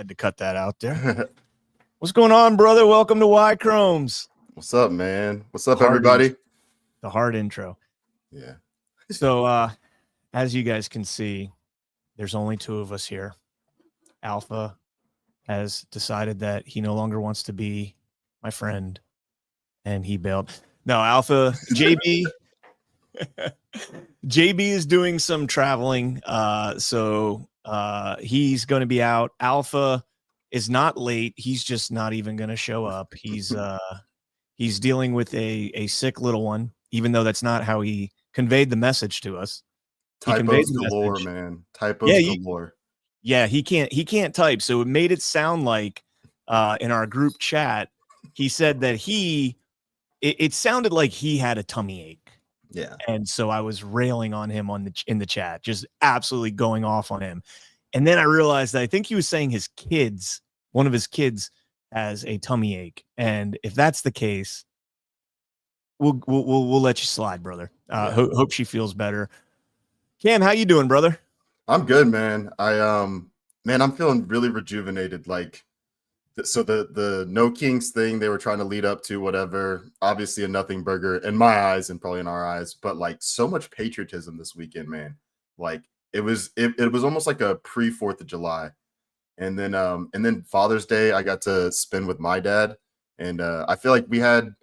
Had to cut that out there. What's going on, brother? Welcome to Y Chromes. What's up, man? What's up, everybody? The hard intro. Yeah. So, as you guys can see, there's only two of us here. Alpha has decided that he no longer wants to be my friend, and he bailed. No, Alpha, JB. JB is doing some traveling, so he's going to be out. Alpha is not late. He's just not even going to show up. He's dealing with a sick little one, even though that's not how he conveyed the message to us. Typos galore, man. Typos galore. Yeah, he can't type. So it made it sound like in our group chat, he said that it sounded like he had a tummy ache. Yeah. And so I was railing on him in the chat, just absolutely going off on him. And then I realized that I think he was saying one of his kids has a tummy ache. And if that's the case, we'll let you slide, brother. Hope she feels better. Cam, how you doing, brother? I'm good, man. I'm feeling really rejuvenated. Like, so the No Kings thing they were trying to lead up to, whatever, obviously a nothing burger in my eyes and probably in our eyes, but like so much patriotism this weekend, man. Like it was almost like a pre-4th of July. And then Father's Day I got to spend with my dad. And I feel like we had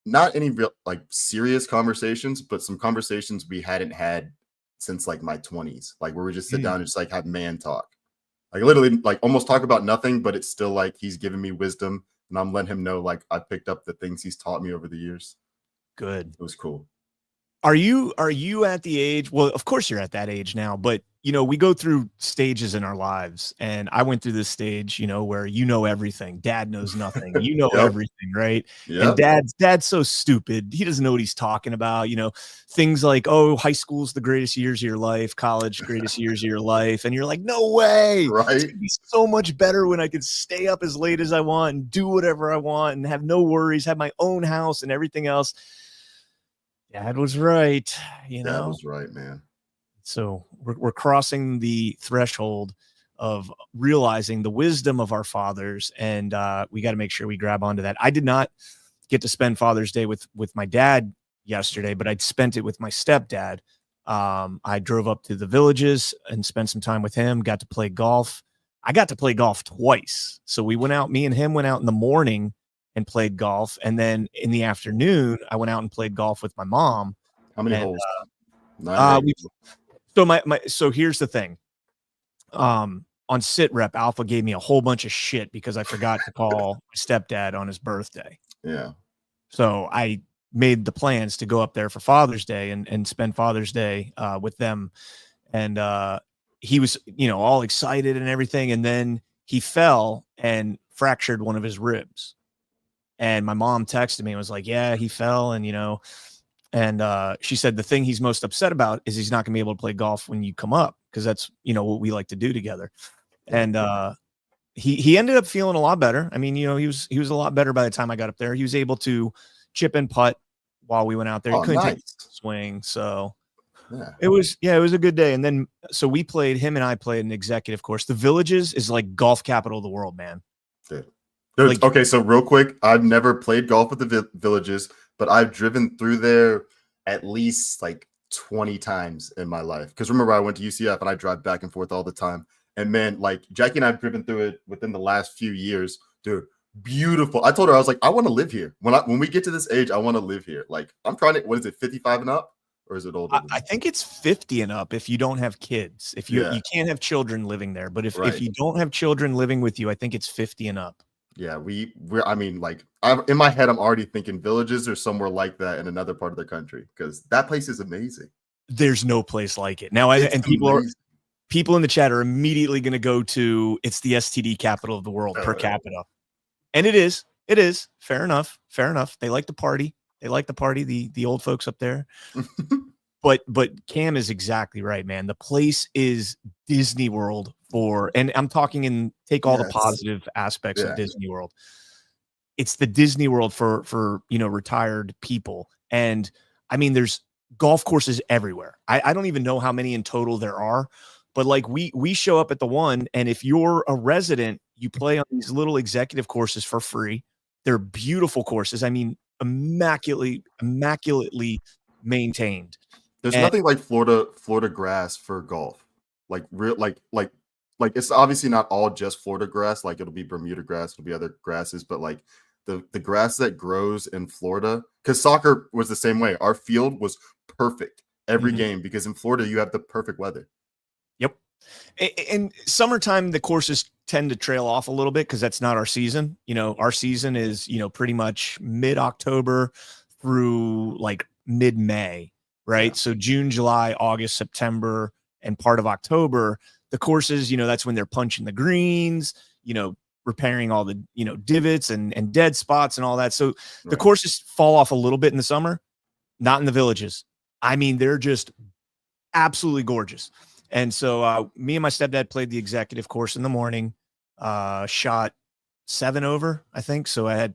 not any real like serious conversations, but some conversations we hadn't had since like my 20s, like where we just sit down and just like have man talk. Like literally like almost talk about nothing, but it's still like he's giving me wisdom and I'm letting him know like I picked up the things he's taught me over the years. Good. It was cool. Are you at the age? Well, of course you're at that age now, but you know, we go through stages in our lives, and I went through this stage, you know, where you know everything. Dad knows nothing. You know everything, right? Yep. And dad's so stupid. He doesn't know what he's talking about. You know, things like, oh, high school's the greatest years of your life, college, greatest years of your life. And you're like, no way. Right. It's gonna be so much better when I can stay up as late as I want and do whatever I want and have no worries, have my own house and everything else. Dad was right, you know. Dad was right, man. So we're crossing the threshold of realizing the wisdom of our fathers, and we got to make sure we grab onto that. I did not get to spend Father's Day with my dad yesterday, but I'd spent it with my stepdad. I drove up to the Villages and spent some time with him, got to play golf. I got to play golf twice. So we went out, me and him went out in the morning and played golf. And then in the afternoon, I went out and played golf with my mom. How many holes? So here's the thing. On sit rep, Alpha gave me a whole bunch of shit because I forgot to call my stepdad on his birthday. Yeah. So I made the plans to go up there for Father's Day and spend Father's Day with them. And he was, you know, all excited and everything. And then he fell and fractured one of his ribs. And my mom texted me and was like, yeah, he fell. And, you know, and she said the thing he's most upset about is he's not going to be able to play golf when you come up, because that's, you know, what we like to do together. And he ended up feeling a lot better. I mean, you know, he was a lot better by the time I got up there. He was able to chip and putt while we went out there. He couldn't take a swing. So it was a good day. And then, so him and I played an executive course. The Villages is like golf capital of the world, man. Dude, like, okay, so real quick, I've never played golf at the Villages, but I've driven through there at least like 20 times in my life. Because remember, I went to UCF and I drive back and forth all the time. And man, like Jackie and I have driven through it within the last few years. Dude, beautiful. I told her, I was like, I want to live here. When we get to this age, I want to live here. Like, I'm trying to, what is it, 55 and up? Or is it older? I think it's 50 and up if you don't have kids. If you can't have children living there. But if you don't have children living with you, I think it's 50 and up. Yeah, I mean, like, in my head, I'm already thinking Villages or somewhere like that in another part of the country, because that place is amazing. There's no place like it. Now, people in the chat are immediately going to go to, it's the STD capital of the world per capita. And it is. Fair enough. They like to party. The old folks up there. But Cam is exactly right, man. The place is Disney World and I'm talking take all the positive aspects of Disney World. It's the Disney World for you know, retired people. And I mean, there's golf courses everywhere. I don't even know how many in total there are, but like we show up at the one, and if you're a resident, you play on these little executive courses for free. They're beautiful courses. I mean, immaculately maintained. There's And nothing like Florida grass for golf. Like real like it's obviously not all just Florida grass. Like it'll be Bermuda grass, it'll be other grasses, but like the grass that grows in Florida, because soccer was the same way. Our field was perfect every game because in Florida you have the perfect weather. Yep. And summertime, the courses tend to trail off a little bit because that's not our season. You know, our season is, you know, pretty much mid-October through like mid-May, right? Yeah. So June, July, August, September, and part of October, the courses, you know, that's when they're punching the greens, you know, repairing all the, you know, divots and dead spots and all that. So the courses fall off a little bit in the summer, not in the villages. I mean, they're just absolutely gorgeous. And so me and my stepdad played the executive course in the morning, shot 7 over, I think. So I had,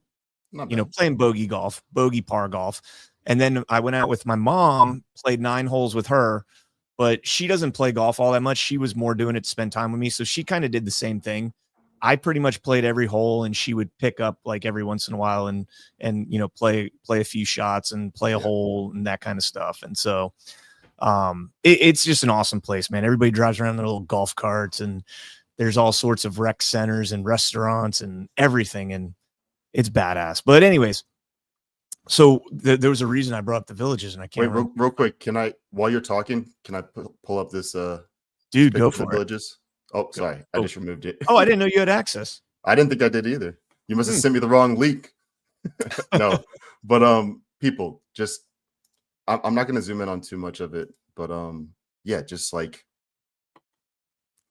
you know, playing bogey par golf. And then I went out with my mom, played 9 holes with her, but she doesn't play golf all that much. She was more doing it to spend time with me. So she kind of did the same thing. I pretty much played every hole, and she would pick up like every once in a while and, you know, play a few shots and play a hole and that kind of stuff. And so, it's just an awesome place, man. Everybody drives around their little golf carts, and there's all sorts of rec centers and restaurants and everything, and it's badass. But anyways, so there was a reason I brought up the villages, and I can't real quick. Can I, while you're talking, can I pull up this dude, go for the villages? Oh, sorry, I just removed it. Oh, I didn't know you had access. I didn't think I did either. You must have sent me the wrong link. No, but people, just I'm not going to zoom in on too much of it, but yeah, just like,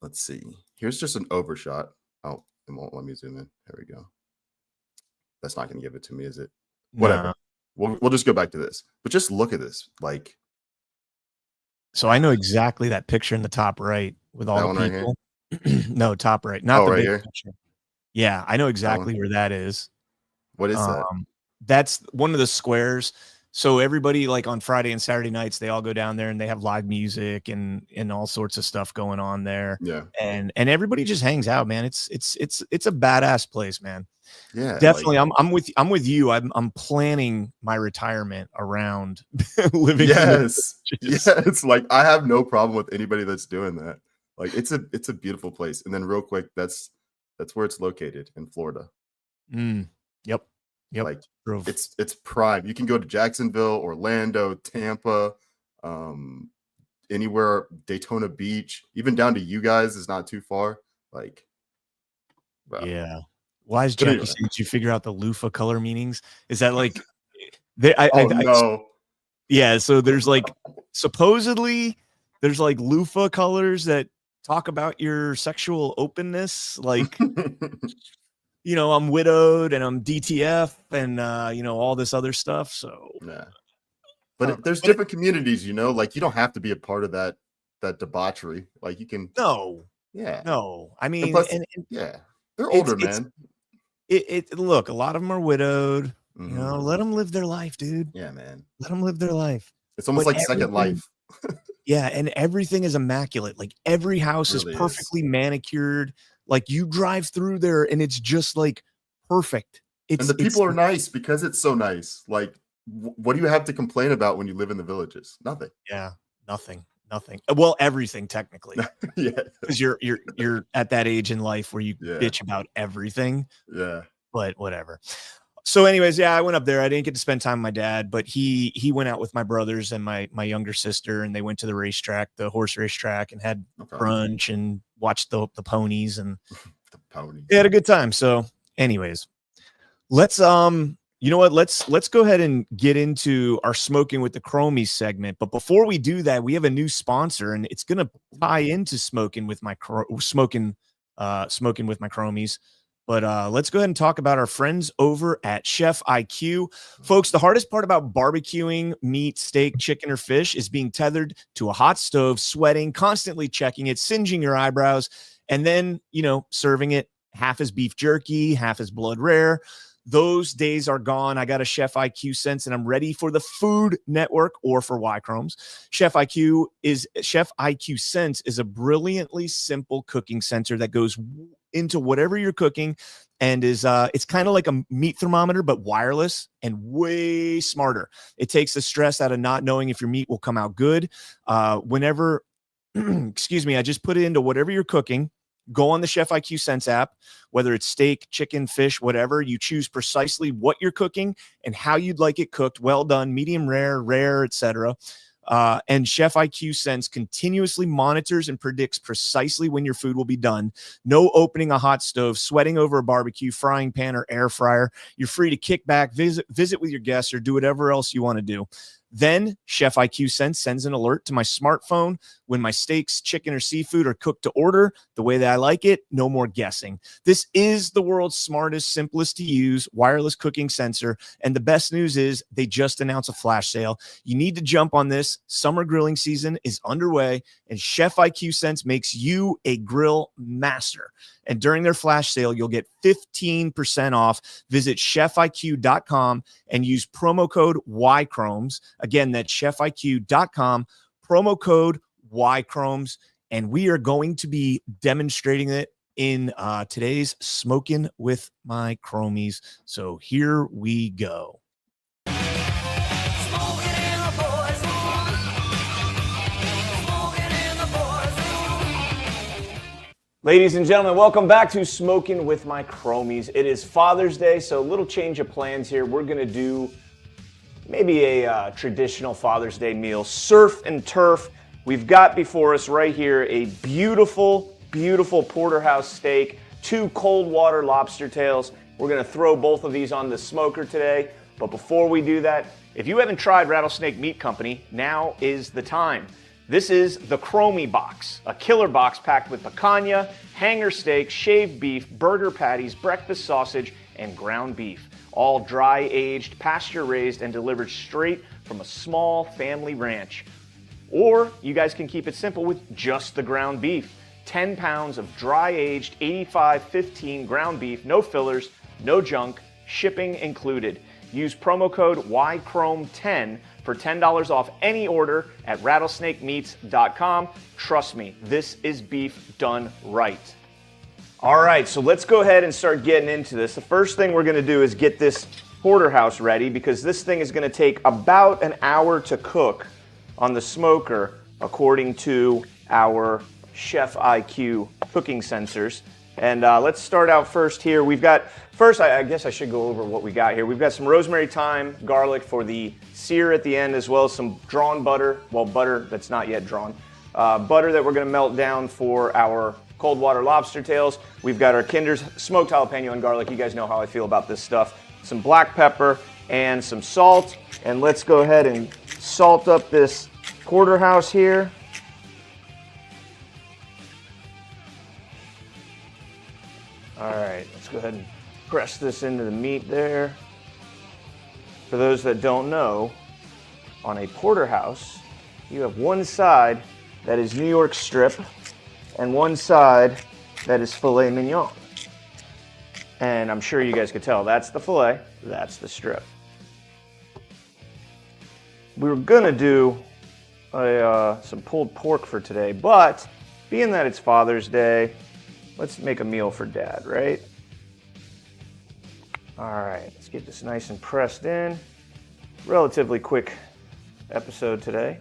let's see. Here's just an overshot. Oh, it won't let me zoom in. There we go. That's not going to give it to me, is it? Whatever. We'll just go back to this. But just look at this. Like, so I know exactly that picture in the top right with all the people. Right no, top right, not the big picture. Yeah, I know exactly where that is. What is that? That's one of the squares. So everybody, like on Friday and Saturday nights, they all go down there and they have live music and all sorts of stuff going on there. Yeah. And everybody just hangs out, man. It's a badass place, man. Yeah. Definitely. Like, I'm with you. I'm planning my retirement around living. Yes. Yes. Like, I have no problem with anybody that's doing that. Like, it's a beautiful place. And then real quick, that's where it's located, in Florida. Yep. Like, it's prime. You can go to Jacksonville, Orlando, Tampa, anywhere, Daytona Beach, even down to you guys is not too far. Like, bro. Yeah. Why is Jackie saying, did you figure out the loofah color meanings? Is that like no. Yeah, so there's like supposedly there's like loofah colors that talk about your sexual openness, like you know, I'm widowed and I'm DTF and you know, all this other stuff. So yeah. But there's different communities, you know, like you don't have to be a part of that debauchery. Like you can No. I mean, plus, yeah. They're older, man. Look, a lot of them are widowed. You know, let them live their life, dude. Yeah, man. Let them live their life. It's almost like Second Life. Yeah, and everything is immaculate. Like every house is perfectly manicured. Like you drive through there and it's just like perfect. And the people are nice because it's so nice. Like, what do you have to complain about when you live in the villages? Nothing. Yeah, nothing. Well, everything technically. Yeah, because you're at that age in life where you bitch about everything. Yeah, but whatever. So anyways, yeah, I went up there. I didn't get to spend time with my dad, but he went out with my brothers and my younger sister, and they went to the racetrack, the horse racetrack, and had brunch and watched the ponies and the ponies. They had a good time. So anyways, let's you know what? Let's go ahead and get into our smoking with the Chromies segment. But before we do that, we have a new sponsor, and it's gonna tie into smoking with my Chromies. But let's go ahead and talk about our friends over at ChefIQ. Folks, the hardest part about barbecuing meat, steak, chicken, or fish is being tethered to a hot stove, sweating, constantly checking it, singeing your eyebrows, and then, you know, serving it half as beef jerky, half as blood rare. Those days are gone. I got a ChefIQ Sense and I'm ready for the Food Network or for Y-Chromes. ChefIQ Sense is a brilliantly simple cooking sensor that goes into whatever you're cooking and is it's kind of like a meat thermometer but wireless and way smarter. It takes the stress out of not knowing if your meat will come out good. Whenever excuse me, I just put it into whatever you're cooking. Go on the ChefIQ Sense app, whether it's steak, chicken, fish, whatever. You choose precisely what you're cooking and how you'd like it cooked. Well done, medium rare, etc. And ChefIQ Sense continuously monitors and predicts precisely when your food will be done. No opening a hot stove, sweating over a barbecue, frying pan, or air fryer. You're free to kick back, visit with your guests, or do whatever else you want to do. Then ChefIQ Sense sends an alert to my smartphone when my steaks, chicken, or seafood are cooked to order the way that I like it. No more guessing. This is the world's smartest, simplest to use wireless cooking sensor. And the best news is they just announced a flash sale. You need to jump on this. Summer grilling season is underway, and ChefIQ Sense makes you a grill master. And during their flash sale, you'll get 15% off. Visit chefiq.com and use promo code YChromes. Again, that's chefiq.com, promo code YChromes. And we are going to be demonstrating it in today's Smoking with My Chromies. So here we go. Ladies and gentlemen, welcome back to Smoking with My Chromies. It is Father's Day, so a little change of plans here. We're going to do maybe a traditional Father's Day meal, surf and turf. We've got before us right here a beautiful, beautiful porterhouse steak, 2 cold water lobster tails. We're going to throw both of these on the smoker today. But before we do that, if you haven't tried Rattlesnake Meat Company, now is the time. This is the Chromie Box, a killer box packed with picanha, hanger steak, shaved beef, burger patties, breakfast sausage, and ground beef. All dry aged, pasture raised, and delivered straight from a small family ranch. Or you guys can keep it simple with just the ground beef. 10 pounds of dry aged 85-15 ground beef, no fillers, no junk, shipping included. Use promo code YCHROME10 for $10 off any order at rattlesnakemeats.com. Trust me, this is beef done right. All right, so let's go ahead and start getting into this. The first thing we're gonna do is get this porterhouse ready because this thing is gonna take about an hour to cook on the smoker according to our ChefIQ cooking sensors. And let's start out first here. We've got, first I guess I should go over what we got here. We've got some rosemary, thyme, garlic for the sear at the end, as well as some drawn butter, well, butter that's not yet drawn. Butter that we're gonna melt down for our cold water lobster tails. We've got our Kinder's smoked jalapeno and garlic. You guys know how I feel about this stuff. Some black pepper and some salt. And let's go ahead and salt up this porterhouse here. All right, let's go ahead and press this into the meat there. For those that don't know, on a porterhouse, you have one side that is New York strip and one side that is filet mignon. And I'm sure you guys could tell that's the filet, that's the strip. We were gonna do some pulled pork for today, but being that it's Father's Day, let's make a meal for Dad, right? All right, let's get this nice and pressed in. Relatively quick episode today.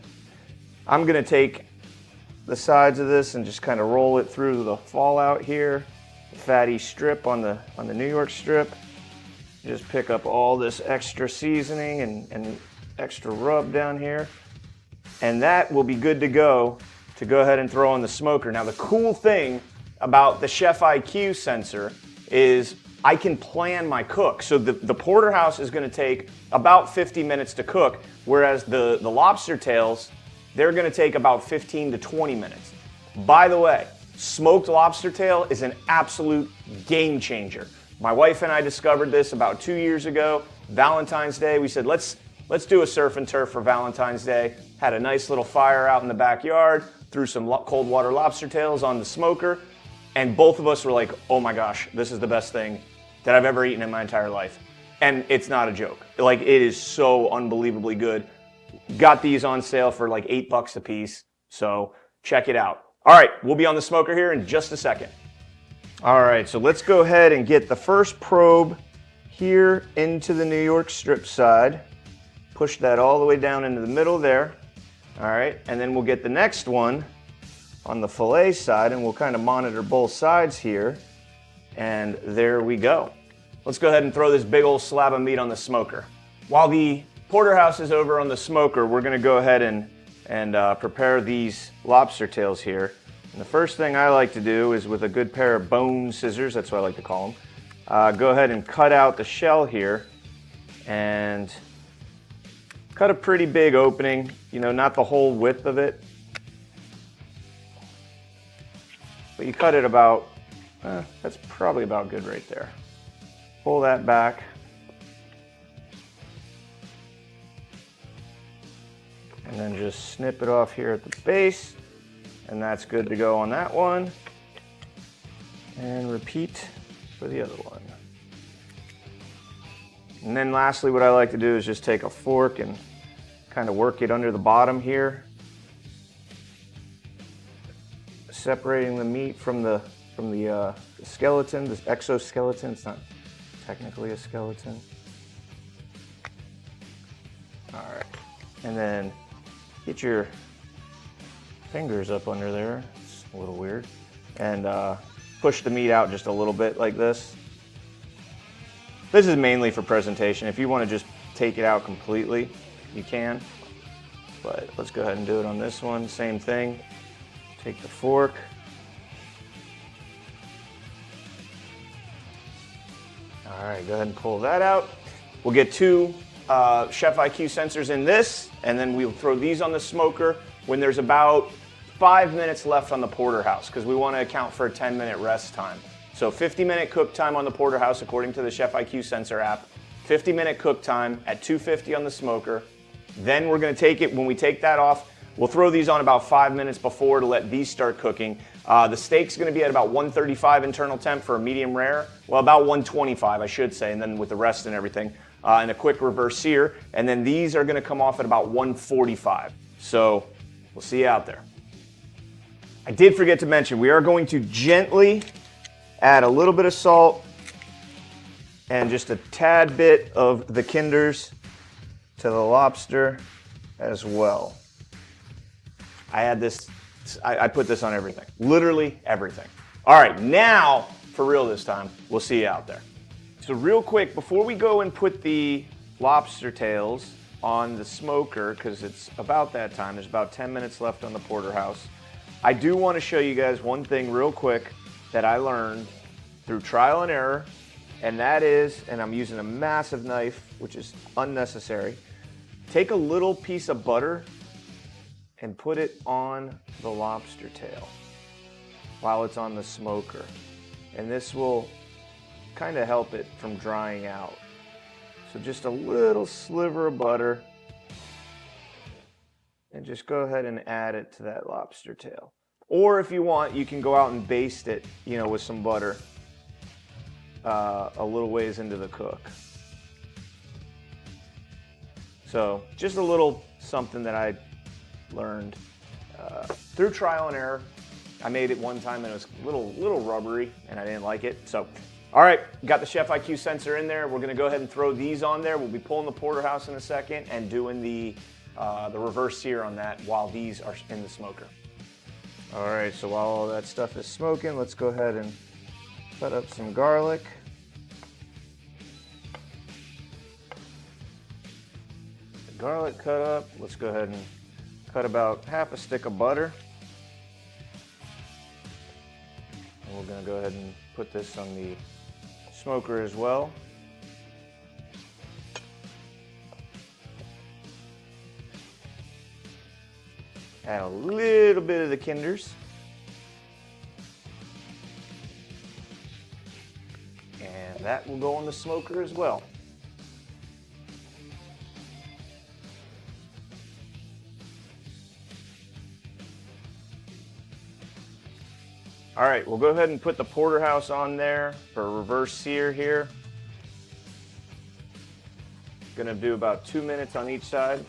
I'm gonna take the sides of this and just kind of roll it through the fallout here. The fatty strip on the New York strip. Just pick up all this extra seasoning and extra rub down here. And that will be good to go ahead and throw on the smoker. Now the cool thing about the ChefIQ sensor is I can plan my cook. So the porterhouse is gonna take about 50 minutes to cook, whereas the lobster tails, they're gonna take about 15 to 20 minutes. By the way, smoked lobster tail is an absolute game changer. My wife and I discovered this about 2 years ago, Valentine's Day. We said, let's do a surf and turf for Valentine's Day. Had a nice little fire out in the backyard, threw some cold water lobster tails on the smoker, and both of us were like, oh my gosh, this is the best thing that I've ever eaten in my entire life. And it's not a joke. Like, it is so unbelievably good. Got these on sale for like $8 a piece. So check it out. All right, we'll be on the smoker here in just a second. All right, so let's go ahead and get the first probe here into the New York strip side. Push that all the way down into the middle there. All right, and then we'll get the next one on the fillet side, and we'll kind of monitor both sides here. And there we go. Let's go ahead and throw this big old slab of meat on the smoker. While the porterhouse is over on the smoker, we're gonna go ahead and prepare these lobster tails here. And the first thing I like to do is, with a good pair of bone scissors, that's what I like to call them, go ahead and cut out the shell here and cut a pretty big opening, you know, not the whole width of it, but you cut it about, that's probably about good right there. Pull that back. And then just snip it off here at the base. And that's good to go on that one. And repeat for the other one. And then lastly, what I like to do is just take a fork and kind of work it under the bottom here, separating the meat from the skeleton, this exoskeleton. It's not technically a skeleton. All right, and then get your fingers up under there. It's a little weird, and push the meat out just a little bit like this. This is mainly for presentation. If you want to just take it out completely, you can, but let's go ahead and do it on this one. Same thing. Take the fork. All right, go ahead and pull that out. We'll get two ChefIQ sensors in this, and then we'll throw these on the smoker when there's about 5 minutes left on the porterhouse, because we want to account for a 10-minute rest time. So 50-minute cook time on the porterhouse according to the ChefIQ sensor app, 50-minute cook time at 250 on the smoker. Then we're going to take it, when we take that off, we'll throw these on about 5 minutes before to let these start cooking. The steak's going to be at about 135 internal temp for a medium rare. Well, about 125, I should say, and then with the rest and everything. And a quick reverse sear. And then these are going to come off at about 145. So we'll see you out there. I did forget to mention, we are going to gently add a little bit of salt and just a tad bit of the Kinders to the lobster as well. I add this, I put this on everything, literally everything. All right, now for real this time, we'll see you out there. So real quick, before we go and put the lobster tails on the smoker, because it's about that time, there's about 10 minutes left on the porterhouse, I do want to show you guys one thing real quick that I learned through trial and error, and that is, and I'm using a massive knife, which is unnecessary, take a little piece of butter and put it on the lobster tail while it's on the smoker. And this will kind of help it from drying out. So just a little sliver of butter, and just go ahead and add it to that lobster tail. Or if you want, you can go out and baste it, you know, with some butter a little ways into the cook. So just a little something that I learned through trial and error. I made it one time and it was a little rubbery and I didn't like it. So, all right, got the ChefIQ sensor in there. We're gonna go ahead and throw these on there. We'll be pulling the porterhouse in a second and doing the reverse sear on that while these are in the smoker. All right, so while all that stuff is smoking, let's go ahead and cut up some garlic. The garlic cut up, let's go ahead and cut about half a stick of butter. And we're gonna go ahead and put this on the smoker as well. Add a little bit of the Kinders. And that will go on the smoker as well. All right, we'll go ahead and put the porterhouse on there for a reverse sear here. Gonna do about 2 minutes on each side.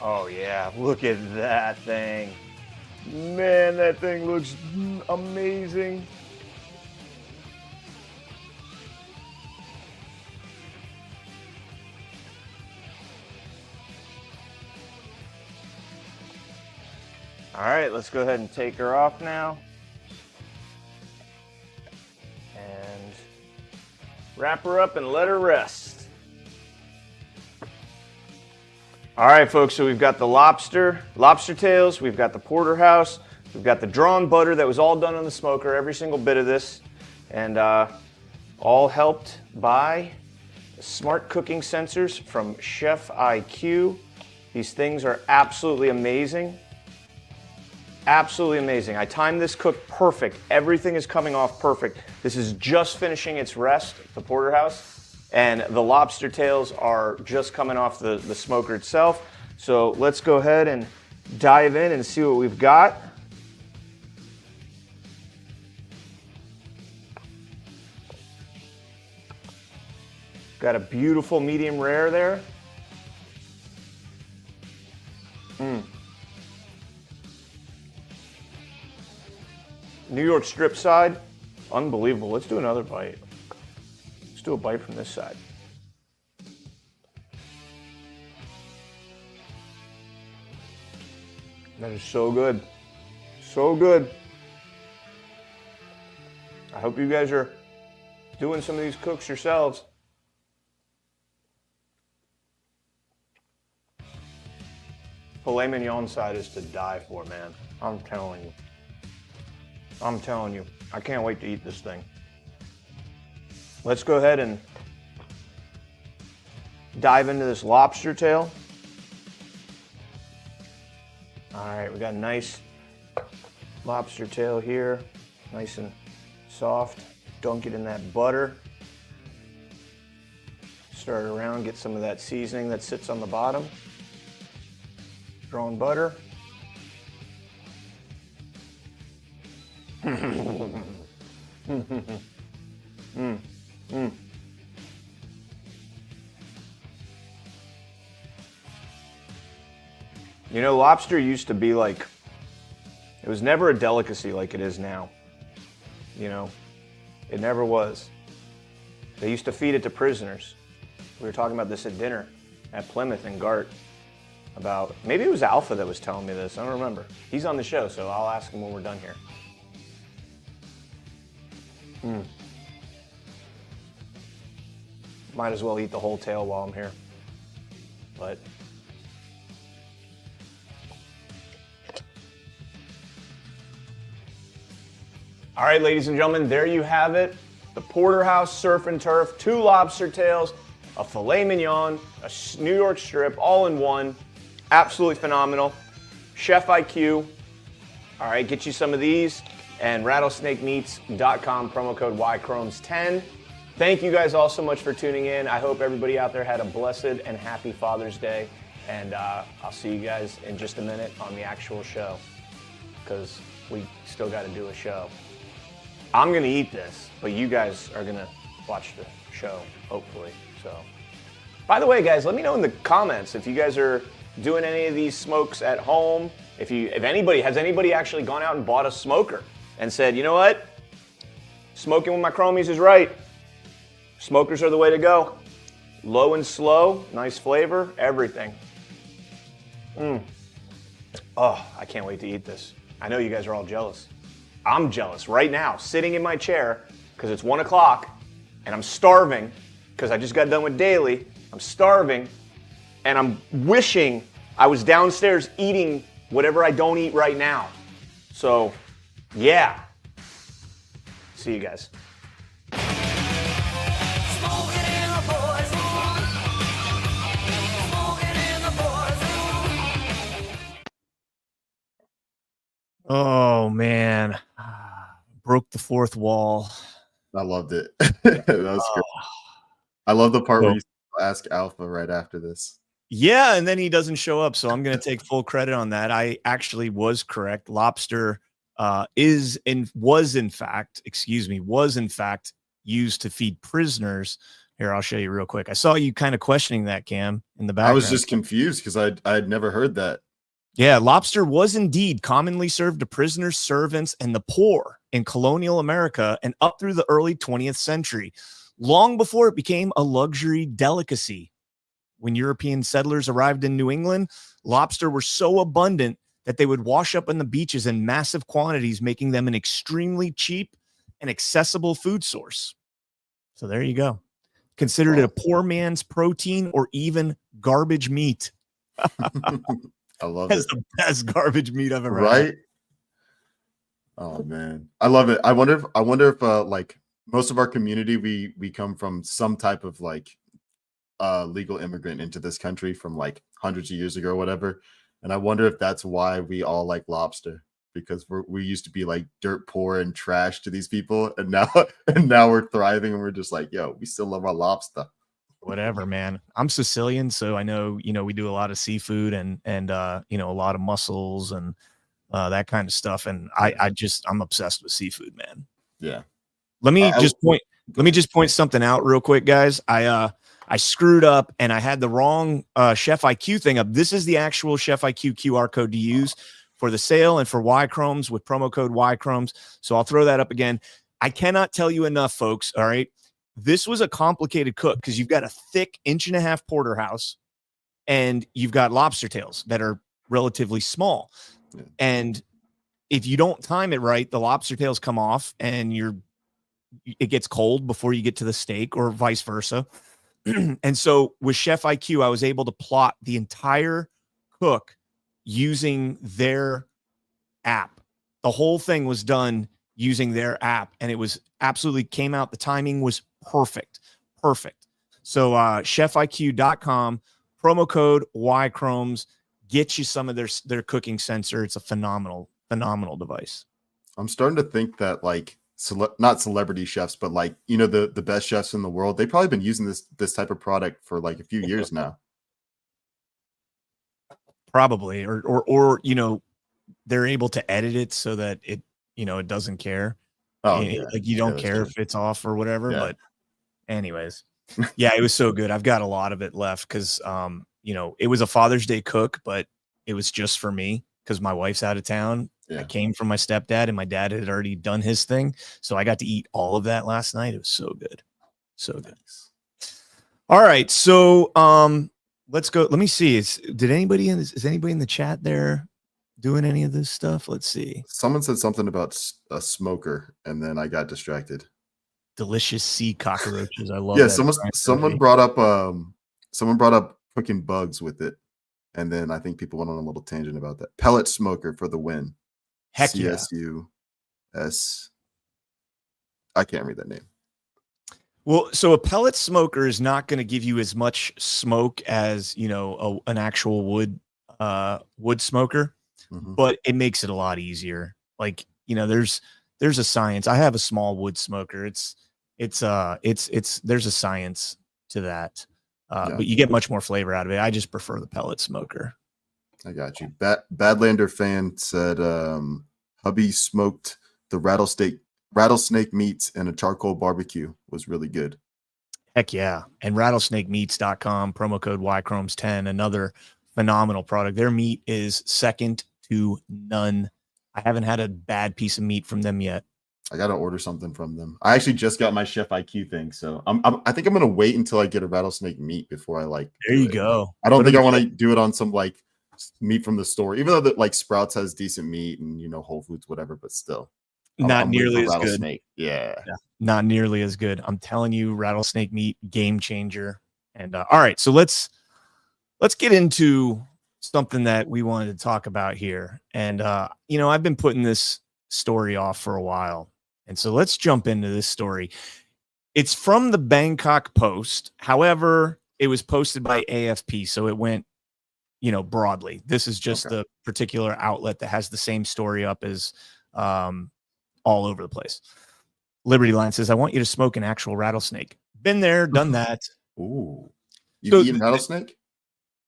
Oh yeah, look at that thing. Man, that thing looks amazing. All right, let's go ahead and take her off now. And wrap her up and let her rest. All right, folks, so we've got the lobster tails, we've got the porterhouse, we've got the drawn butter that was all done on the smoker, every single bit of this, and all helped by smart cooking sensors from ChefIQ. These things are absolutely amazing. Absolutely amazing. I timed this cook perfect. Everything is coming off perfect. This is just finishing its rest, the porterhouse. And the lobster tails are just coming off the smoker itself. So let's go ahead and dive in and see what we've got. Got a beautiful medium rare there. New York strip side, unbelievable. Let's do another bite. Let's do a bite from this side. That is so good. So good. I hope you guys are doing some of these cooks yourselves. Filet mignon side is to die for, man. I'm telling you. I'm telling you. I can't wait to eat this thing. Let's go ahead and dive into this lobster tail. All right, we got a nice lobster tail here. Nice and soft. Dunk it in that butter. Stir it around, get some of that seasoning that sits on the bottom. Drawn butter. You know, lobster used to be like, it was never a delicacy like it is now. You know, it never was. They used to feed it to prisoners. We were talking about this at dinner at Plymouth and Gart. About, maybe it was Alpha that was telling me this, I don't remember. He's on the show, so I'll ask him when we're done here. Might as well eat the whole tail while I'm here. But all right, ladies and gentlemen, there you have it. The Porterhouse Surf and Turf, 2 lobster tails, a filet mignon, a New York strip, all in one. Absolutely phenomenal. ChefIQ. All right, get you some of these. And rattlesnakemeats.com, promo code YChromes10. Thank you guys all so much for tuning in. I hope everybody out there had a blessed and happy Father's Day. And I'll see you guys in just a minute on the actual show, because we still got to do a show. I'm going to eat this, but you guys are going to watch the show, hopefully. So, by the way, guys, let me know in the comments if you guys are doing any of these smokes at home. If anybody actually gone out and bought a smoker and said, you know what, smoking with my chromies is right. Smokers are the way to go. Low and slow, nice flavor, everything. Oh, I can't wait to eat this. I know you guys are all jealous. I'm jealous right now, sitting in my chair, because it's 1 o'clock, and I'm starving, because I just got done with daily. I'm starving, and I'm wishing I was downstairs eating whatever I don't eat right now. So, yeah. See you guys. Oh man, broke the fourth wall. I loved it. That was great. I love the part where you ask Alpha right after this. Yeah, and then he doesn't show up, so I'm going to take full credit on that. I actually was correct. Lobster was in fact used to feed prisoners. Here, I'll show you real quick. I saw you kind of questioning that, Cam, in the background. I was just confused because I had never heard that. Yeah, lobster was indeed commonly served to prisoners, servants, and the poor in colonial America and up through the early 20th century, long before it became a luxury delicacy. When European settlers arrived in New England, lobster were so abundant that they would wash up on the beaches in massive quantities, making them an extremely cheap and accessible food source. So there you go. Considered it a poor man's protein or even garbage meat. I love That's it. the best garbage meat I've ever Right? had. Oh man, I love it. I wonder if like most of our community, we come from some type of like legal immigrant into this country from like hundreds of years ago or whatever. And I wonder if that's why we all like lobster, because we used to be like dirt poor and trash to these people, and now we're thriving and we're just like, yo, we still love our lobster. Whatever, man. I'm Sicilian, so I know, we do a lot of seafood and a lot of mussels and that kind of stuff. And I'm obsessed with seafood, man. Yeah. Let me just point something out real quick, guys. I screwed up and I had the wrong ChefIQ thing up. This is the actual ChefIQ QR code to use for the sale and for Y-Chromes with promo code Y-Chromes. So I'll throw that up again. I cannot tell you enough, folks. All right. This was a complicated cook because you've got a thick 1.5 inch porterhouse and you've got lobster tails that are relatively small. Yeah. And if you don't time it right, the lobster tails come off and it gets cold before you get to the steak or vice versa. And so with ChefIQ, I was able to plot the entire cook using their app. The whole thing was done using their app, and it was absolutely came out. The timing was perfect. So chefiq.com, promo code YChromes, get you some of their cooking sensor. It's a phenomenal device. I'm starting to think that like not celebrity chefs, but like, the best chefs in the world, they've probably been using this type of product for like a few years now. Probably, or they're able to edit it so that it doesn't care. Like you don't care if it's off or whatever. Yeah. But anyways, yeah, it was so good. I've got a lot of it left because it was a Father's Day cook, but it was just for me because my wife's out of town. Yeah. I came from my stepdad and my dad had already done his thing. So I got to eat all of that last night. It was so good. So good. All right. So let's go. Let me see. Is anybody in the chat there doing any of this stuff? Let's see. Someone said something about a smoker and then I got distracted. Delicious sea cockroaches. I love yeah, that. someone brought up cooking bugs with it. And then I think people went on a little tangent about that. Pellet smoker for the win. Heck CSUS. I can't read that name. Well, so a pellet smoker is not going to give you as much smoke as, an actual wood smoker, but it makes it a lot easier. Like, there's a science. I have a small wood smoker. There's a science to that. But you get much more flavor out of it. I just prefer the pellet smoker. I got you. Badlander fan said hubby smoked the rattlesnake meats and a charcoal barbecue was really good. Heck yeah. And rattlesnakemeats.com, promo code YChromes10, another phenomenal product. Their meat is second to none. I haven't had a bad piece of meat from them yet. I got to order something from them. I actually just got my ChefIQ thing. So I think I'm going to wait until I get a rattlesnake meat before I there you go. I don't think I want to do it on some like meat from the store, even though that like Sprouts has decent meat and, Whole Foods, whatever, but still. Not nearly as good. Yeah. Not nearly as good. I'm telling you, rattlesnake meat, game changer. And all right, so let's get into something that we wanted to talk about here. And I've been putting this story off for a while. And so let's jump into this story. It's from the Bangkok Post. However, it was posted by AFP, so it went, broadly. This is just the particular outlet that has the same story up as all over the place. Liberty Line says, I want you to smoke an actual rattlesnake. Been there, done that. Ooh, you So eating rattlesnake?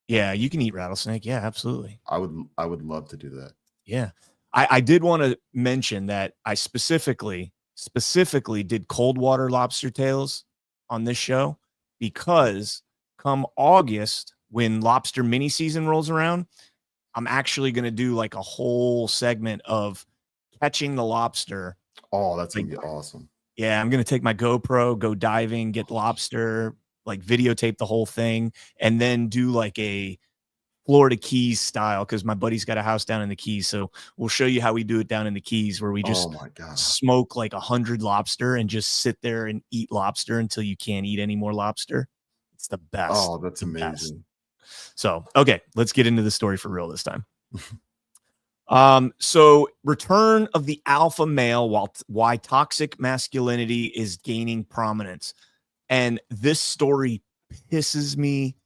Yeah, you can eat rattlesnake. Yeah, absolutely. I would love to do that. Yeah. I did want to mention that I specifically did cold water lobster tails on this show because come August, when lobster mini season rolls around, I'm actually going to do like a whole segment of catching the lobster. Oh, that's Like, gonna be awesome. yeah, I'm going to take my GoPro, go diving, get lobster, like videotape the whole thing, and then do like a Florida Keys style, because my buddy's got a house down in the Keys. So we'll show you how we do it down in the Keys, where we just Oh my god, smoke like 100 lobster and just sit there and eat lobster until you can't eat any more lobster. It's the best. oh, that's amazing. So, okay, let's get into the story for real this time. So return of the alpha male, why toxic masculinity is gaining prominence. And this story pisses me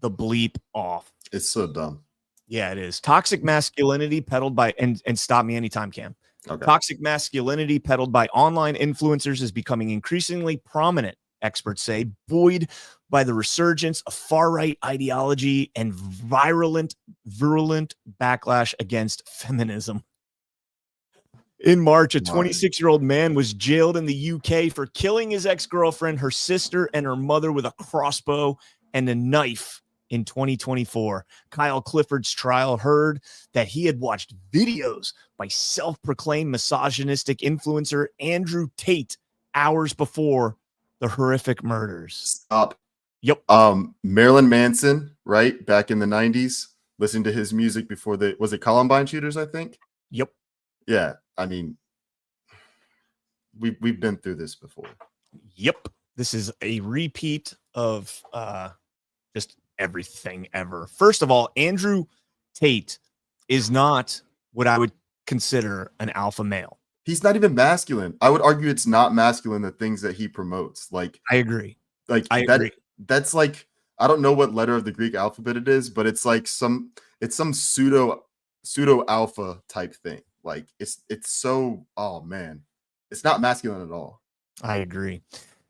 the bleep off. It's so dumb. Yeah, it is. Toxic masculinity peddled by, and stop me anytime, Cam. Okay. Toxic masculinity peddled by online influencers is becoming increasingly prominent, experts say, buoyed by the resurgence of far-right ideology and virulent backlash against feminism. In March, a 26-year-old man was jailed in the UK for killing his ex-girlfriend, her sister, and her mother with a crossbow and a knife in 2024. Kyle Clifford's trial heard that he had watched videos by self-proclaimed misogynistic influencer Andrew Tate hours before the horrific murders. Stop. Yep. Marilyn Manson, right? Back in the 90s, listening to his music before was it Columbine shooters, I think? Yep. Yeah. I mean, we've been through this before. Yep. This is a repeat of just everything ever. First of all, Andrew Tate is not what I would consider an alpha male. He's not even masculine. I would argue it's not masculine, the things that he promotes. Like, I agree. I agree. That's like, I don't know what letter of the Greek alphabet it is, but it's like some pseudo alpha type thing. Like it's so, oh man, it's not masculine at all. I agree.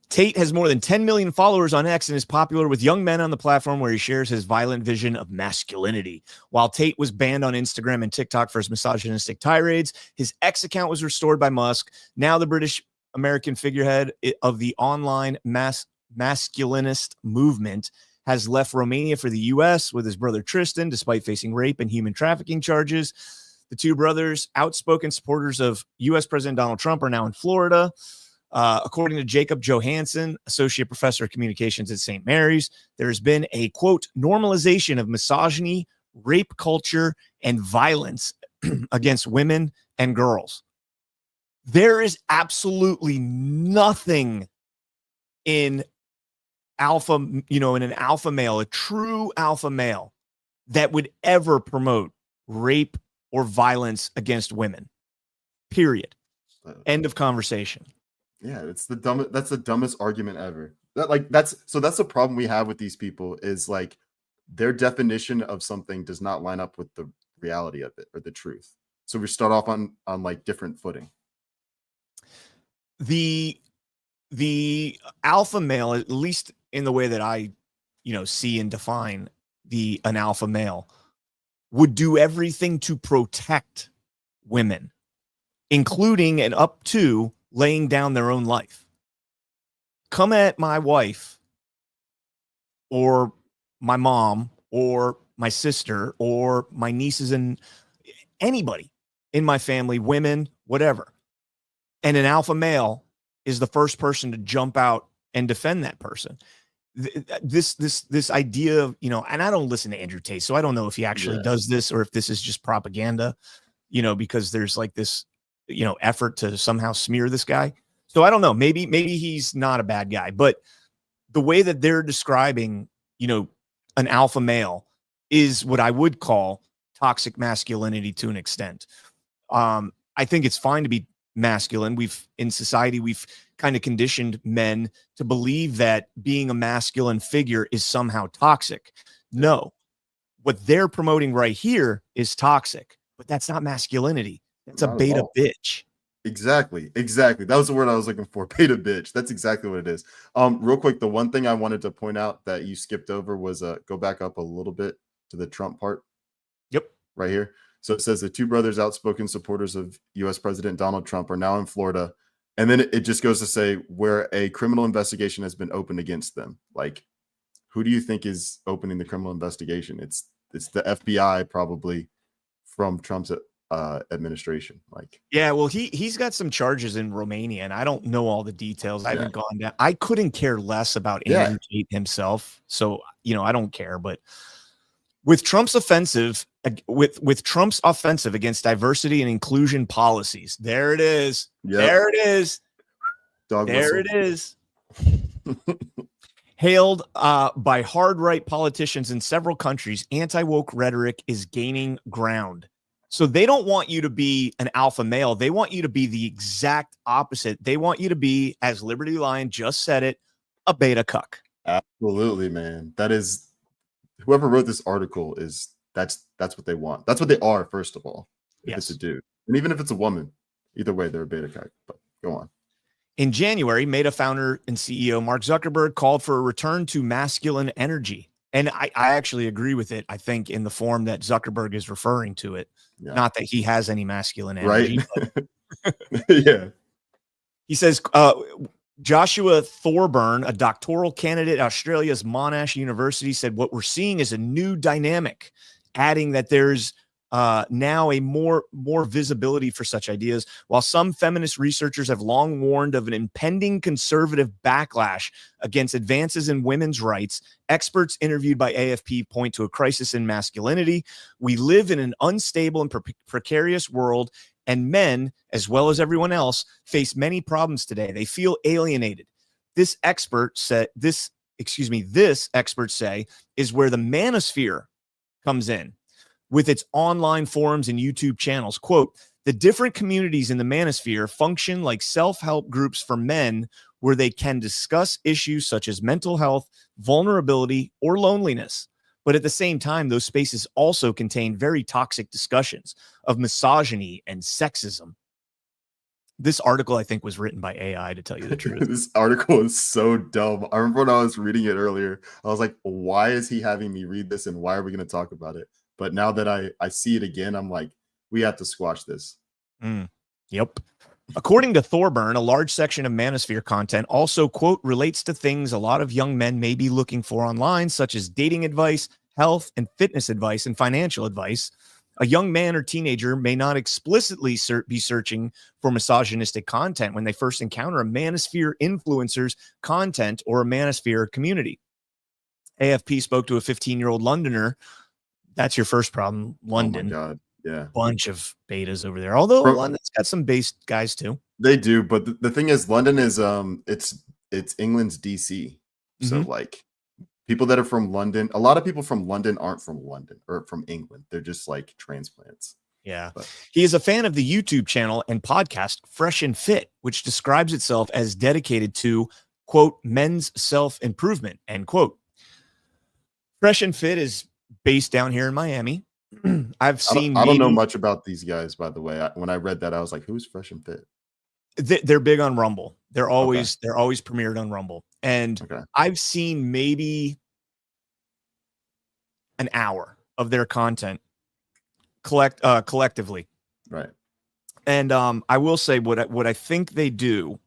Tate has more than 10 million followers on X and is popular with young men on the platform, where he shares his violent vision of masculinity. While Tate was banned on Instagram and TikTok for his misogynistic tirades, his X account was restored by Musk. Now the British American figurehead of the online masculinist movement has left Romania for the U.S. with his brother Tristan, despite facing rape and human trafficking charges. The two brothers, outspoken supporters of U.S. President Donald Trump, are now in Florida. According to Jacob Johansson, associate professor of communications at St. Mary's, there has been a, quote, normalization of misogyny, rape culture, and violence against women and girls. There is absolutely nothing in alpha, in an alpha male, a true alpha male, that would ever promote rape or violence against women. Period. End of conversation. Yeah, it's the dumbest. That's the dumbest argument ever. That's the problem we have with these people, is like their definition of something does not line up with the reality of it or the truth. So we start off on like different footing. The alpha male, at least in the way that I, see and define an alpha male, would do everything to protect women, including and up to laying down their own life. Come at my wife or my mom or my sister or my nieces and anybody in my family, women, whatever. And an alpha male is the first person to jump out and defend that person. This idea of, and I don't listen to Andrew Tate, so I don't know if he actually does this or if this is just propaganda, because there's like this, effort to somehow smear this guy. So I don't know, maybe he's not a bad guy, but the way that they're describing, an alpha male is what I would call toxic masculinity to an extent. I think it's fine to be masculine. In society, we've kind of conditioned men to believe that being a masculine figure is somehow toxic. No, what they're promoting right here is toxic, but that's not masculinity. It's a beta bitch. Exactly. That was the word I was looking for. Beta bitch. That's exactly what it is. Real quick, the one thing I wanted to point out that you skipped over was go back up a little bit to the Trump part. Yep. Right here. So it says the two brothers, outspoken supporters of U.S. President Donald Trump, are now in Florida. And then it just goes to say where a criminal investigation has been opened against them. Like, who do you think is opening the criminal investigation? It's the FBI, probably, from Trump's administration. Like, yeah, well, he's got some charges in Romania, and I don't know all the details. I haven't gone down. I couldn't care less about Andrew Tate himself, so I don't care. But with Trump's offensive, with Trump's offensive against diversity and inclusion policies, there it is. Yep. There it is. There it is. Hailed by hard right politicians in several countries, anti-woke rhetoric is gaining ground. So they don't want you to be an alpha male. They want you to be the exact opposite. They want you to be, as Liberty Lion just said it, a beta cuck. Absolutely, man. That is, whoever wrote this article is, that's what they want. That's what they are, first of all. If it's a dude. And even if it's a woman, either way, they're a beta cuck. But go on. In January, Meta founder and CEO Mark Zuckerberg called for a return to masculine energy. And I actually agree with it, I think, in the form that Zuckerberg is referring to it. Yeah. Not that he has any masculine energy. Right. Yeah. He says, Joshua Thorburn, a doctoral candidate at Australia's Monash University, said, what we're seeing is a new dynamic, adding that there's now a more visibility for such ideas. While some feminist researchers have long warned of an impending conservative backlash against advances in women's rights, experts interviewed by AFP point to a crisis in masculinity. We live in an unstable and precarious world, and men, as well as everyone else, face many problems today. They feel alienated. This experts say is where the manosphere comes in, with its online forums and YouTube channels. Quote, the different communities in the manosphere function like self-help groups for men where they can discuss issues such as mental health, vulnerability, or loneliness. But at the same time, those spaces also contain very toxic discussions of misogyny and sexism. This article, I think, was written by AI, to tell you the truth. This article is so dumb. I remember when I was reading it earlier, I was like, why is he having me read this, and why are we going to talk about it? But now that I see it again, I'm like, we have to squash this. Yep. According to Thorburn, a large section of manosphere content also, quote, relates to things a lot of young men may be looking for online, such as dating advice, health and fitness advice, and financial advice. A young man or teenager may not explicitly be searching for misogynistic content when they first encounter a manosphere influencer's content or a manosphere community. AFP spoke to a 15-year-old Londoner. That's your first problem, London. Oh my God. Yeah. Bunch of betas over there. Although London's got some base guys too. They do, but the thing is, London is it's England's DC. So like people that are from London, a lot of people from London aren't from London or from England. They're just like transplants. Yeah. He is a fan of the YouTube channel and podcast Fresh and Fit, which describes itself as dedicated to, quote, men's self-improvement, end quote. Fresh and Fit is based down here in Miami. I've seen. I don't know much about these guys, by the way. When I read that, I was like, "Who's Fresh and Fit?" They're big on Rumble. They're always premiered on Rumble, and I've seen maybe an hour of their content collectively. Right. And I will say what I think they do.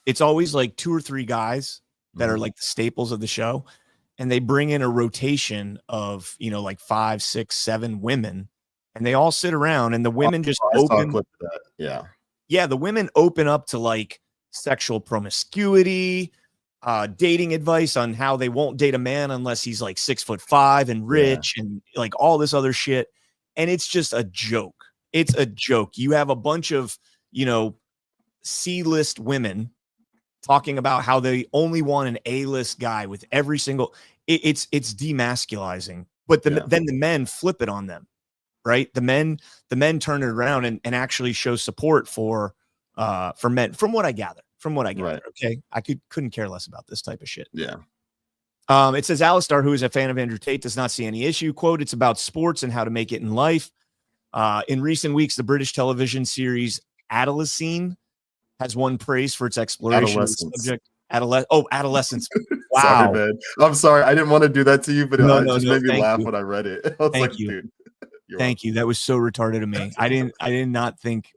It's always like 2 or 3 guys that are like the staples of the show. And they bring in a rotation of, like 5, 6, 7 women, and they all sit around, and the women just open. Yeah, the women open up to like sexual promiscuity, dating advice on how they won't date a man unless he's like 6'5" and rich, and like all this other shit. And it's just a joke. It's a joke. You have a bunch of, C-list women talking about how they only want an A-list guy with every single. It's demasculizing, but then the men flip it on them, right? The men turn it around and actually show support for men. From what I gather, right. Okay, I couldn't care less about this type of shit. Yeah. It says Alistar, who is a fan of Andrew Tate, does not see any issue. Quote, it's about sports and how to make it in life. In recent weeks, the British television series Adolescene has won praise for its exploration of the Adolescence. subject. Adolescence. Sorry, Wow. man. I'm sorry. I didn't want to do that to you, but No, it no, just no. made me Thank laugh you. when I read it. I was Thank like, you. dude, you're Thank you. That was so retarded of me. I did not think.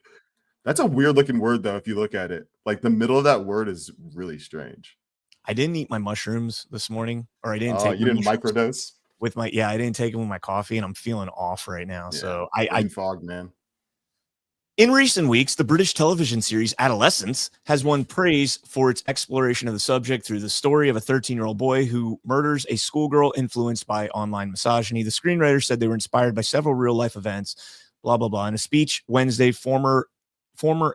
That's a weird looking word, though, if you look at it. Like the middle of that word is really strange. I didn't eat my mushrooms this morning, or I didn't Oh, take you my didn't mushrooms microdose? with my, I didn't take them with my coffee, and I'm feeling off right now. Yeah. So Brain fog, man. In recent weeks, the British television series Adolescence has won praise for its exploration of the subject through the story of a 13-year-old boy who murders a schoolgirl influenced by online misogyny. The screenwriter said they were inspired by several real-life events, blah, blah, blah. In a speech Wednesday, former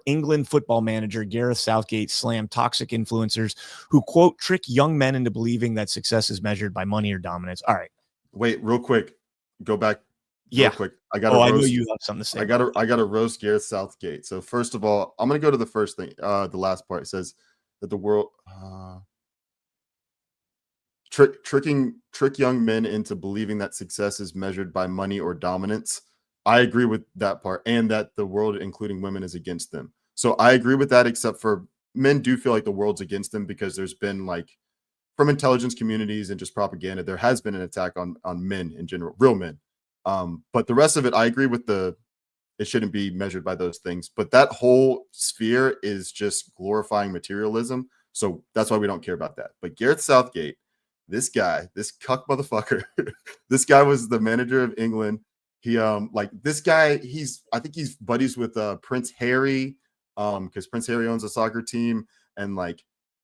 England football manager Gareth Southgate slammed toxic influencers who, quote, trick young men into believing that success is measured by money or dominance. All right. Wait, real quick. Go back Yeah. real quick. I got I know you have something to say. I gotta roast Gareth Southgate. So first of all, I'm gonna go to the first thing. The last part. It says that the world trick young men into believing that success is measured by money or dominance. I agree with that part, and that the world, including women, is against them. So I agree with that, except for men do feel like the world's against them because there's been, like, from intelligence communities and just propaganda, there has been an attack on men in general, real men. But the rest of it, I agree with it shouldn't be measured by those things. But that whole sphere is just glorifying materialism. So that's why we don't care about that. But Gareth Southgate, this guy, this cuck motherfucker, this guy was the manager of England. He this guy, I think he's buddies with Prince Harry, because Prince Harry owns a soccer team. And like,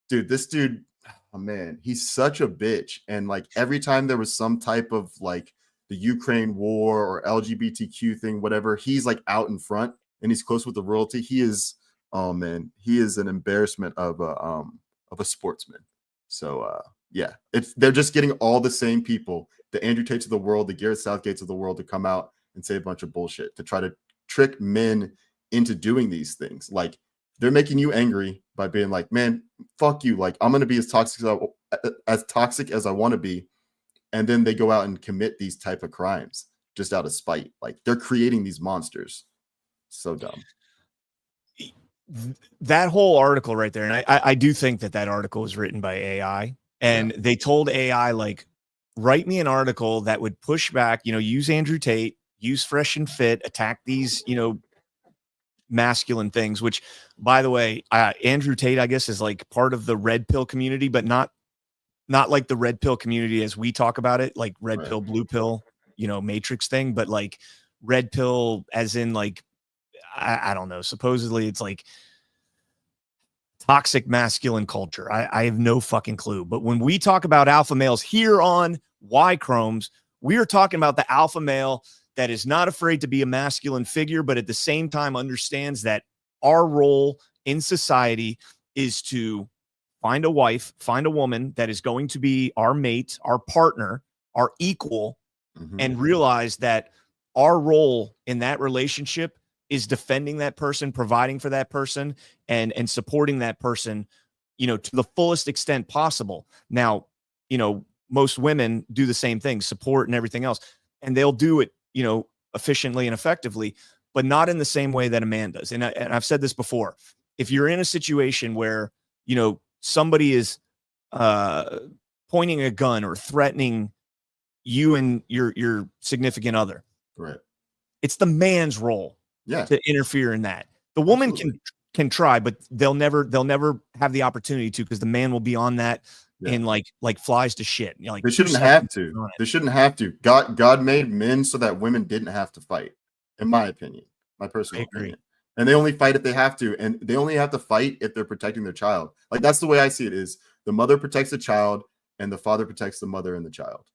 dude, this dude, oh man, he's such a bitch. And like every time there was some type of like the Ukraine war or LGBTQ thing, whatever, he's like out in front and he's close with the royalty. He is, oh man, he is an embarrassment of a sportsman. So yeah, they're just getting all the same people, the Andrew Tates of the world, the Gareth Southgates of the world, to come out and say a bunch of bullshit to try to trick men into doing these things. Like, they're making you angry by being like, man, fuck you. Like, I'm going to be as toxic as I want to be. And then they go out and commit these type of crimes just out of spite. Like, they're creating these monsters. So dumb. That whole article right there. And I do think that article was written by AI, and they told AI, like, write me an article that would push back, use Andrew Tate, use Fresh and Fit, attack these, masculine things, which, by the way, Andrew Tate, I guess, is like part of the red pill community, but not like the red pill community as we talk about it, like red pill, blue pill, matrix thing, but like red pill as in like, I don't know, supposedly it's like toxic masculine culture. I have no fucking clue. But when we talk about alpha males here on Y Chromes, we are talking about the alpha male that is not afraid to be a masculine figure, but at the same time understands that our role in society is to find a wife, find a woman that is going to be our mate, our partner, our equal, and realize that our role in that relationship is defending that person, providing for that person, and supporting that person, to the fullest extent possible. Now, most women do the same thing, support and everything else, and they'll do it, efficiently and effectively, but not in the same way that a man does. And I've said this before. If you're in a situation where, somebody is pointing a gun or threatening you and your significant other, right? It's the man's role to interfere in that. The woman can try, but they'll never have the opportunity to, because the man will be on that and like flies to shit. Like, they shouldn't have to. They shouldn't have to. God made men so that women didn't have to fight, in my opinion, my personal opinion. And they only fight if they have to, and they only have to fight if they're protecting their child. Like, that's the way I see it, is the mother protects the child and the father protects the mother and the child.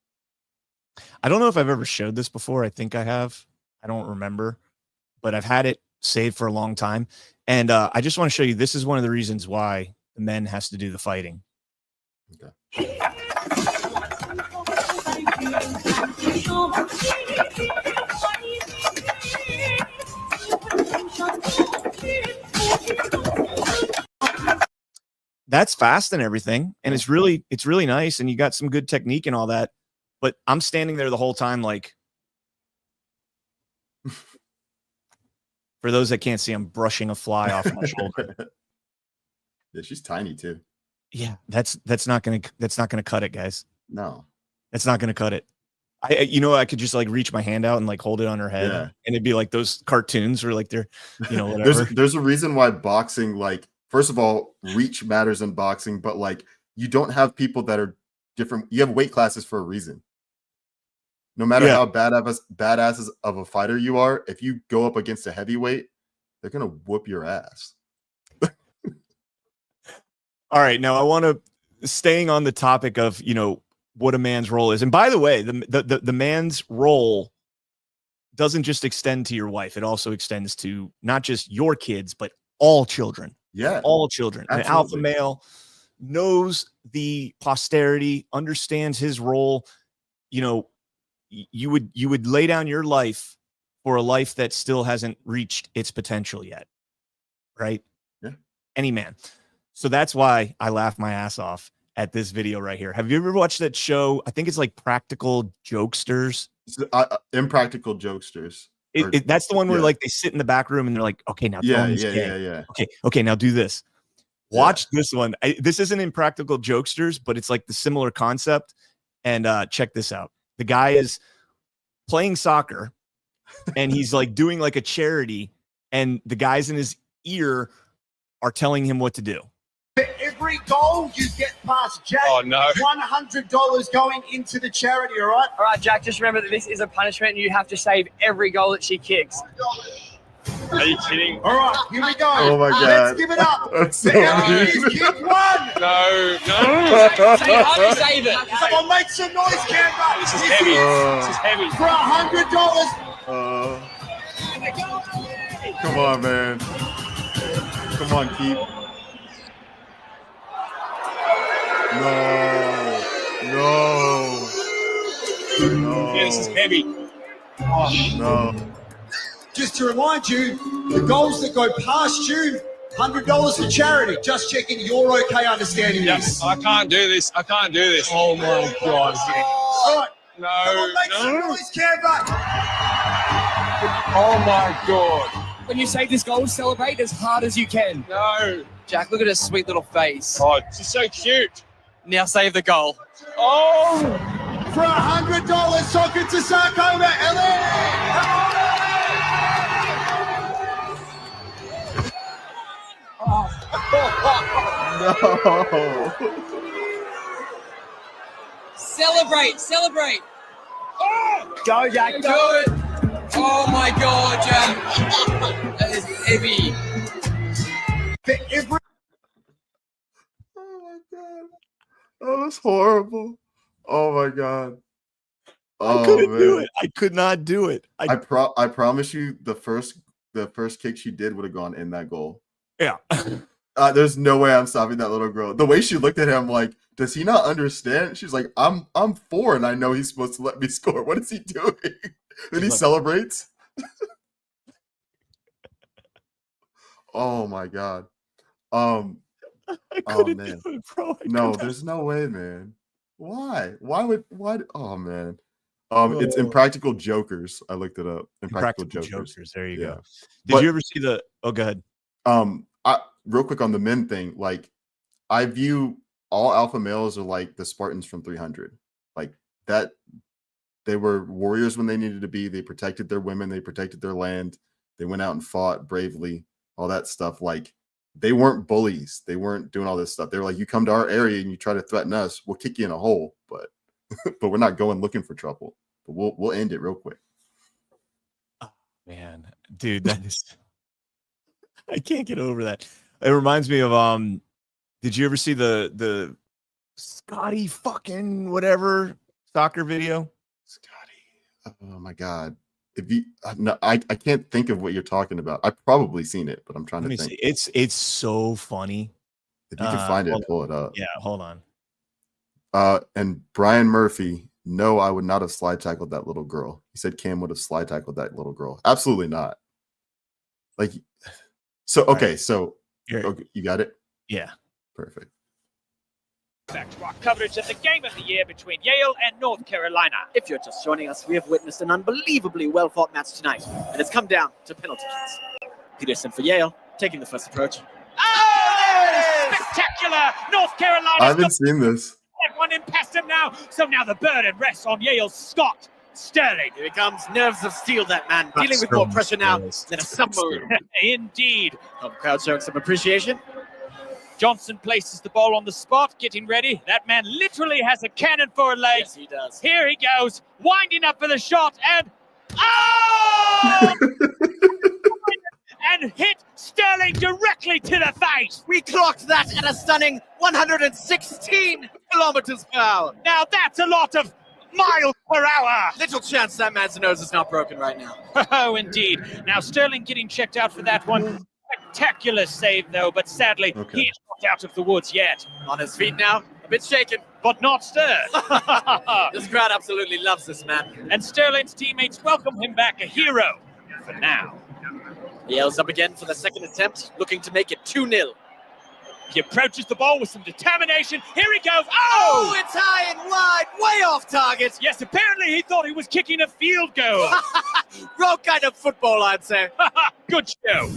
I don't know if I've ever showed this before. I think I have. I don't remember, but I've had it saved for a long time. And I just want to show you, this is one of the reasons why the men has to do the fighting. Okay. That's fast and everything, and it's really nice, and you got some good technique and all that. But I'm standing there the whole time, like, For those that can't see, I'm brushing a fly off my shoulder. Yeah, she's tiny too. Yeah, that's not gonna cut it, guys. No, that's not gonna cut it. I could just like reach my hand out and like hold it on her head, and it'd be like those cartoons where like they're, whatever. there's a reason why boxing, like, first of all, reach matters in boxing, but like you don't have people that are different. You have weight classes for a reason. No matter how badasses of a fighter you are, if you go up against a heavyweight, they're gonna whoop your ass. All right, now I want to staying on the topic of what a man's role is. And by the way, the man's role doesn't just extend to your wife; it also extends to not just your kids, but all children. Yeah, all children. Absolutely. An alpha male knows the posterity, understands his role. You would lay down your life for a life that still hasn't reached its potential yet, right? Yeah, any man. So that's why I laughed my ass off at this video right here. Have you ever watched that show? I think it's like Practical Jokesters. Impractical Jokesters. That's the one where like they sit in the back room and they're like, okay, now yeah. Okay, now do this. Watch this one. This isn't Impractical Jokesters, but it's like the similar concept. And check this out. The guy is playing soccer and he's like doing like a charity, and the guys in his ear are telling him what to do. For every goal you get past Jack, $100 going into the charity, all right? All right, Jack, just remember that this is a punishment and you have to save every goal that she kicks. Are you kidding? All right, here we go. Oh my God. Let's give it up. So Kick one. No. Say how do you save it? Come on, make some noise, Canberra. This is heavy. This is heavy. For $100. Come on, man. Come on, Keith. No. Yeah, this is heavy. No. Just to remind you, the goals that go past you, $100 for charity. Just checking you're okay understanding this. I can't do this. Oh my God. All right. No. Come on, make some noise, Canberra. Oh my God. When you save this goal, celebrate as hard as you can. No. Jack, look at her sweet little face. Oh, she's so cute. Now save the goal. Oh. For $100, soccer to sarcoma, Ellie. No. Celebrate. Go, Jack. Do it. Oh my God, Jack. That is heavy. For every Oh my God. Oh, that's horrible. Oh my God. Oh, I couldn't do it. I could not do it. I promise you, the first kick she did would have gone in that goal. Yeah. There's no way I'm stopping that little girl. The way she looked at him, like, does he not understand? She's like, I'm 4 and I know he's supposed to let me score. What is he doing? Then he celebrates. Oh my God. I couldn't man. do it, bro. No, there's no way, man. Why? Oh man. It's Impractical Jokers. I looked it up. Impractical Jokers. There you go. Did you ever see the? Oh, go ahead. Real quick on the men thing. Like, I view all alpha males are like the Spartans from 300. Like that, they were warriors when they needed to be. They protected their women. They protected their land. They went out and fought bravely. All that stuff. Like, they weren't bullies. They weren't doing all this stuff. They were like, you come to our area and you try to threaten us, we'll kick you in a hole. But we're not going looking for trouble. But we'll end it real quick. Oh, man, dude, that is. I can't get over that. It reminds me of did you ever see the Scotty fucking whatever soccer video? Scotty. Oh my God. If you no, I can't think of what you're talking about. I've probably seen it, but I'm trying to think. It's so funny. If you can find it, pull it up. Yeah, hold on. And Brian Murphy, no, I would not have slide tackled that little girl. He said Cam would have slide tackled that little girl. Absolutely not. Like, so okay, so okay, you got it? Yeah. Perfect. Back to our coverage of the game of the year between Yale and North Carolina. If you're just joining us, we have witnessed an unbelievably well-fought match tonight, and it's come down to penalty kicks. Peterson for Yale, taking the first approach. Oh, spectacular! North Carolina. I haven't seen this. That one in past him now. So now the burden rests on Yale's Scott Sterling. Here he comes, nerves of steel, that man, dealing with more pressure now than a submarine. Indeed. Home crowd showing some appreciation. Johnson places the ball on the spot, getting ready. That man literally has a cannon for a leg. Yes, he does. Here he goes, winding up for the shot, and oh! And hit Sterling directly to the face. We clocked that at a stunning 116 kilometers per hour. Now that's a lot of miles per hour. Little chance that man's nose is not broken right now. Oh, indeed. Now Sterling getting checked out for that one. Spectacular save, though, but sadly, he is not out of the woods yet. On his feet now, a bit shaken. But not stirred. This crowd absolutely loves this man. And Sterling's teammates welcome him back, a hero for now. Yale's up again for the second attempt, looking to make it 2-0. He approaches the ball with some determination. Here he goes. Oh, it's high and wide, way off target. Yes, apparently he thought he was kicking a field goal. Wrong kind of football, I'd say. Good show.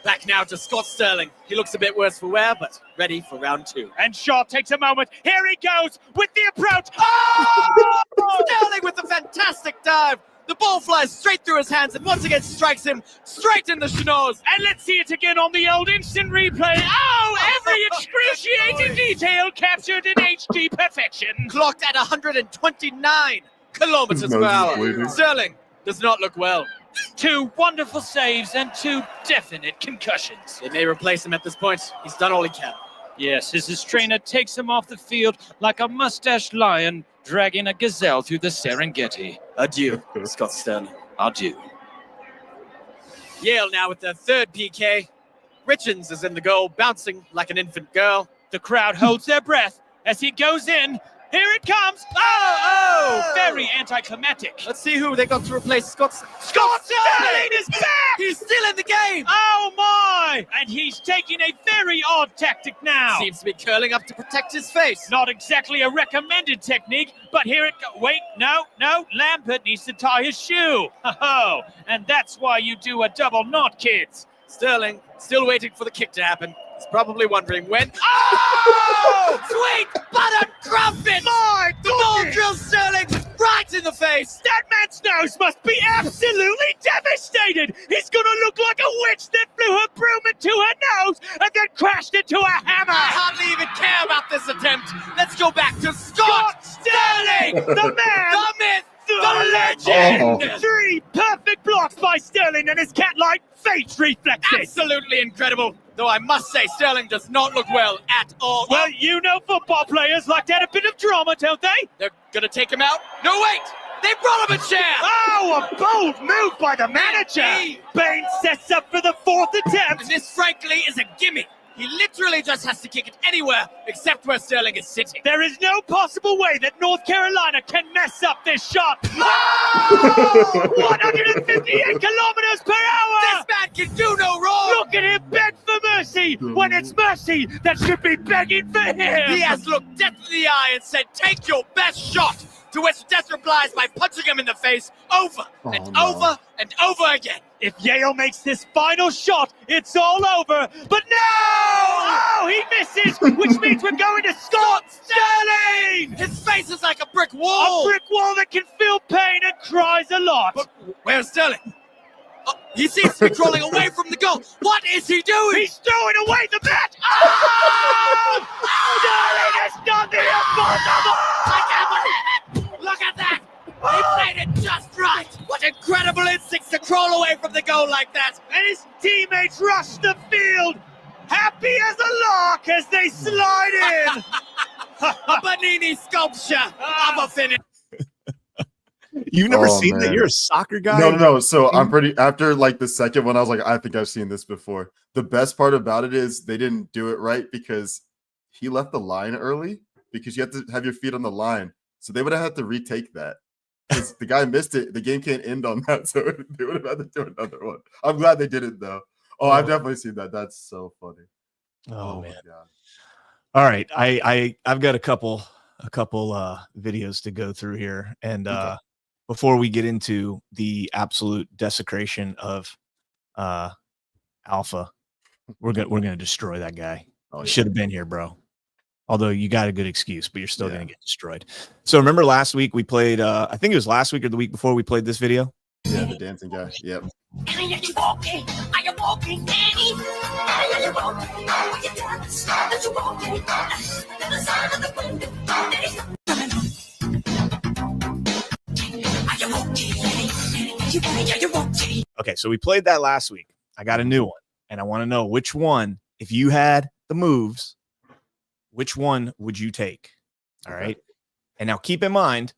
Back now to Scott Sterling. He looks a bit worse for wear, but ready for round 2. And Shaw takes a moment. Here he goes with the approach. Oh! Sterling with a fantastic dive. The ball flies straight through his hands and once again strikes him straight in the schnoz. And let's see it again on the old instant replay. Oh, every excruciating detail captured in HD perfection. Clocked at 129 kilometers per hour. Sterling does not look well. 2 wonderful saves and 2 definite concussions. They may replace him at this point. He's done all he can. Yes, as his trainer takes him off the field like a mustached lion dragging a gazelle through the Serengeti. Adieu, Scott Sterling. Adieu. Yale now with their third PK. Richards is in the goal, bouncing like an infant girl. The crowd holds their breath as he goes in. Here it comes. Oh, very anticlimactic. Let's see who they got to replace Scott Sterling is back. He's still in the game. Oh, my. And he's taking a very odd tactic now. Seems to be curling up to protect his face. Not exactly a recommended technique, but here it goes. Wait, no. Lambert needs to tie his shoe. Oh, and that's why you do a double knot, kids. Sterling still waiting for the kick to happen. He's probably wondering when. Oh! Sweet buttered crumpet! The ball drills Sterling right in the face. That man's nose must be absolutely devastated. He's gonna look like a witch that blew her broom into her nose and then crashed into a hammer. I hardly even care about this attempt. Let's go back to Scott Sterling, the man, the myth, the legend. 3 perfect blocks by Sterling and his cat-like face reflexes. Absolutely incredible. Though I must say, Sterling does not look well at all. Well, you know football players like to add a bit of drama, don't they? They're gonna take him out. No, wait! They brought him a chair! Oh, a bold move by the manager! Bain sets up for the 4th attempt. And this, frankly, is a gimme. He literally just has to kick it anywhere except where Sterling is sitting. There is no possible way that North Carolina can mess up this shot. Oh! 158 kilometers per hour! This man can do no wrong! Look at him beg for mercy when it's mercy that should be begging for him! He has looked death in the eye and said, "Take your best shot!" To which Death replies by punching him in the face over and over again. If Yale makes this final shot, it's all over. But no! Oh, he misses, which means we're going to Scott Sterling! His face is like a brick wall! A brick wall that can feel pain and cries a lot. But where's Sterling? Oh, he seems to be crawling away from the goal. What is he doing? He's throwing away the bat! Oh! Sterling has done the impossible! I can't believe it! Look at that! He played it just right! What incredible instincts to crawl away from the goal like that! And his teammates rush the field, happy as a lark as they slide in! A Bernini sculpture of a finish. You've never seen that? You're a soccer guy? No. So I'm pretty, after like the second one, I was like, I think I've seen this before. The best part about it is they didn't do it right because he left the line early because you have to have your feet on the line. So they would have had to retake that. Because the guy missed it. The game can't end on that. So they would have had to do another one. I'm glad they did it though. Oh, I've definitely seen that. That's so funny. Oh man. All right. I've got a couple videos to go through here. And before we get into the absolute desecration of Alpha. We're gonna destroy that guy. Oh, You yeah. should have been here, bro. Although you got a good excuse, but you're still gonna get destroyed. So remember last week we played I think it was last week or the week before we played this video. Yeah, the dancing guy. Yep. Are you walking? Are you walking, Danny? Are you walking? Are you dancing? Are you walking? To the side of the window. Are you walking? Are you walking? Okay, so we played that last week. I got a new one, and I want to know which one, if you had the moves, which one would you take? All right. And now keep in mind,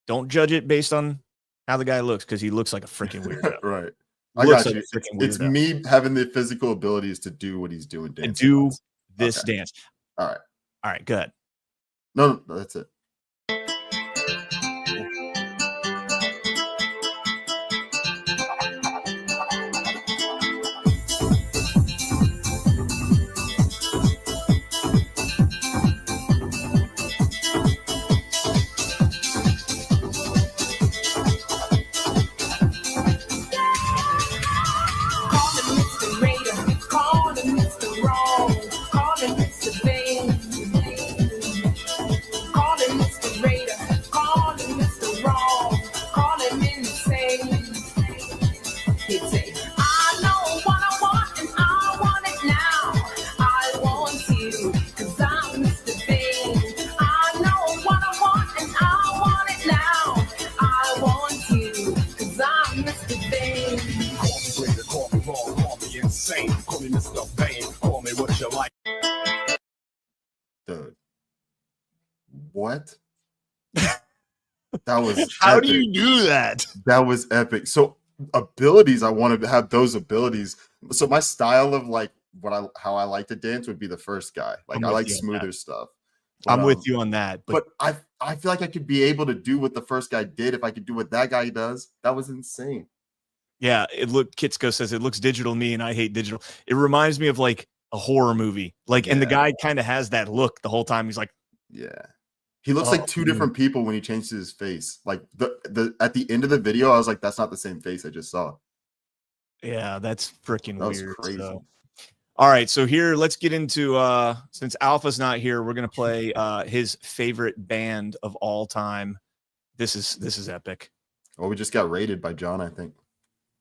don't judge it based on how the guy looks, because he looks like a freaking weirdo. Right. I Looks got like you. a freaking It's weirdo. me having the physical abilities to do what he's doing. To dancing do wise. this Okay. dance. All right. All right, good. No, that's it. Dude. What? That was How epic. do you do that? That was epic. So abilities, I wanted to have those abilities. So my style of like how I like to dance would be the first guy. Like I'm I with like you on smoother that. stuff. I'm with you on that. But I feel like I could be able to do what the first guy did if I could do what that guy does. That was insane. Yeah, Kitsko says it looks digital to me, and I hate digital. It reminds me of like a horror movie. Like, and the guy kind of has that look the whole time. He's like, yeah. He looks like two different people when he changes his face. Like the at the end of the video, I was like, that's not the same face I just saw. yeah, that's freaking That was weird. crazy. So. All right, so here, let's get into since Alpha's not here, we're gonna play his favorite band of all time. This is epic. Well, we just got raided by John, I think.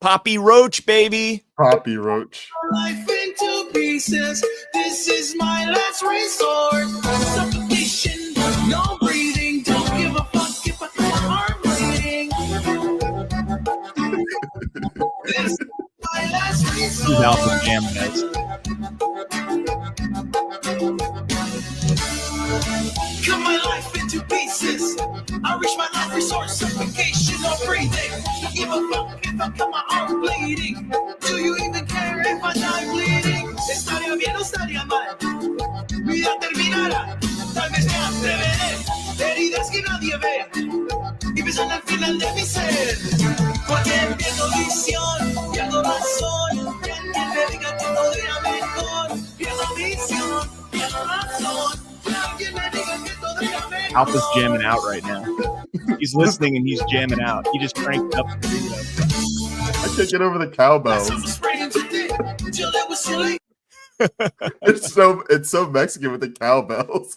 Poppy Roach, baby. Poppy Roach. Life into pieces. This is my last resort. Suffocation, no breathing. Don't give a fuck if I feel my heart bleeding. This is my last This is Alpha resort. Jam, guys. Cut my life into pieces. I reach my last resort. Suffocation, no breathing. Don't give a fuck if I cut my arm bleeding. Do you even care if I die bleeding? Estaría bien o estaría mal. Vida terminará. Tal vez me atreveré. Heridas que nadie ve. Y pienso en el final de mi ser. Porque pierdo visión. Pierdo razón. Que alguien me diga que todo irá mejor. Pierdo visión. Pierdo razón. Que alguien me diga que todo irá mejor. Alpha's jamming out right now. He's listening and he's jamming out. He just cranked up the video. I can't get over the cowbells. It's so Mexican with the cowbells.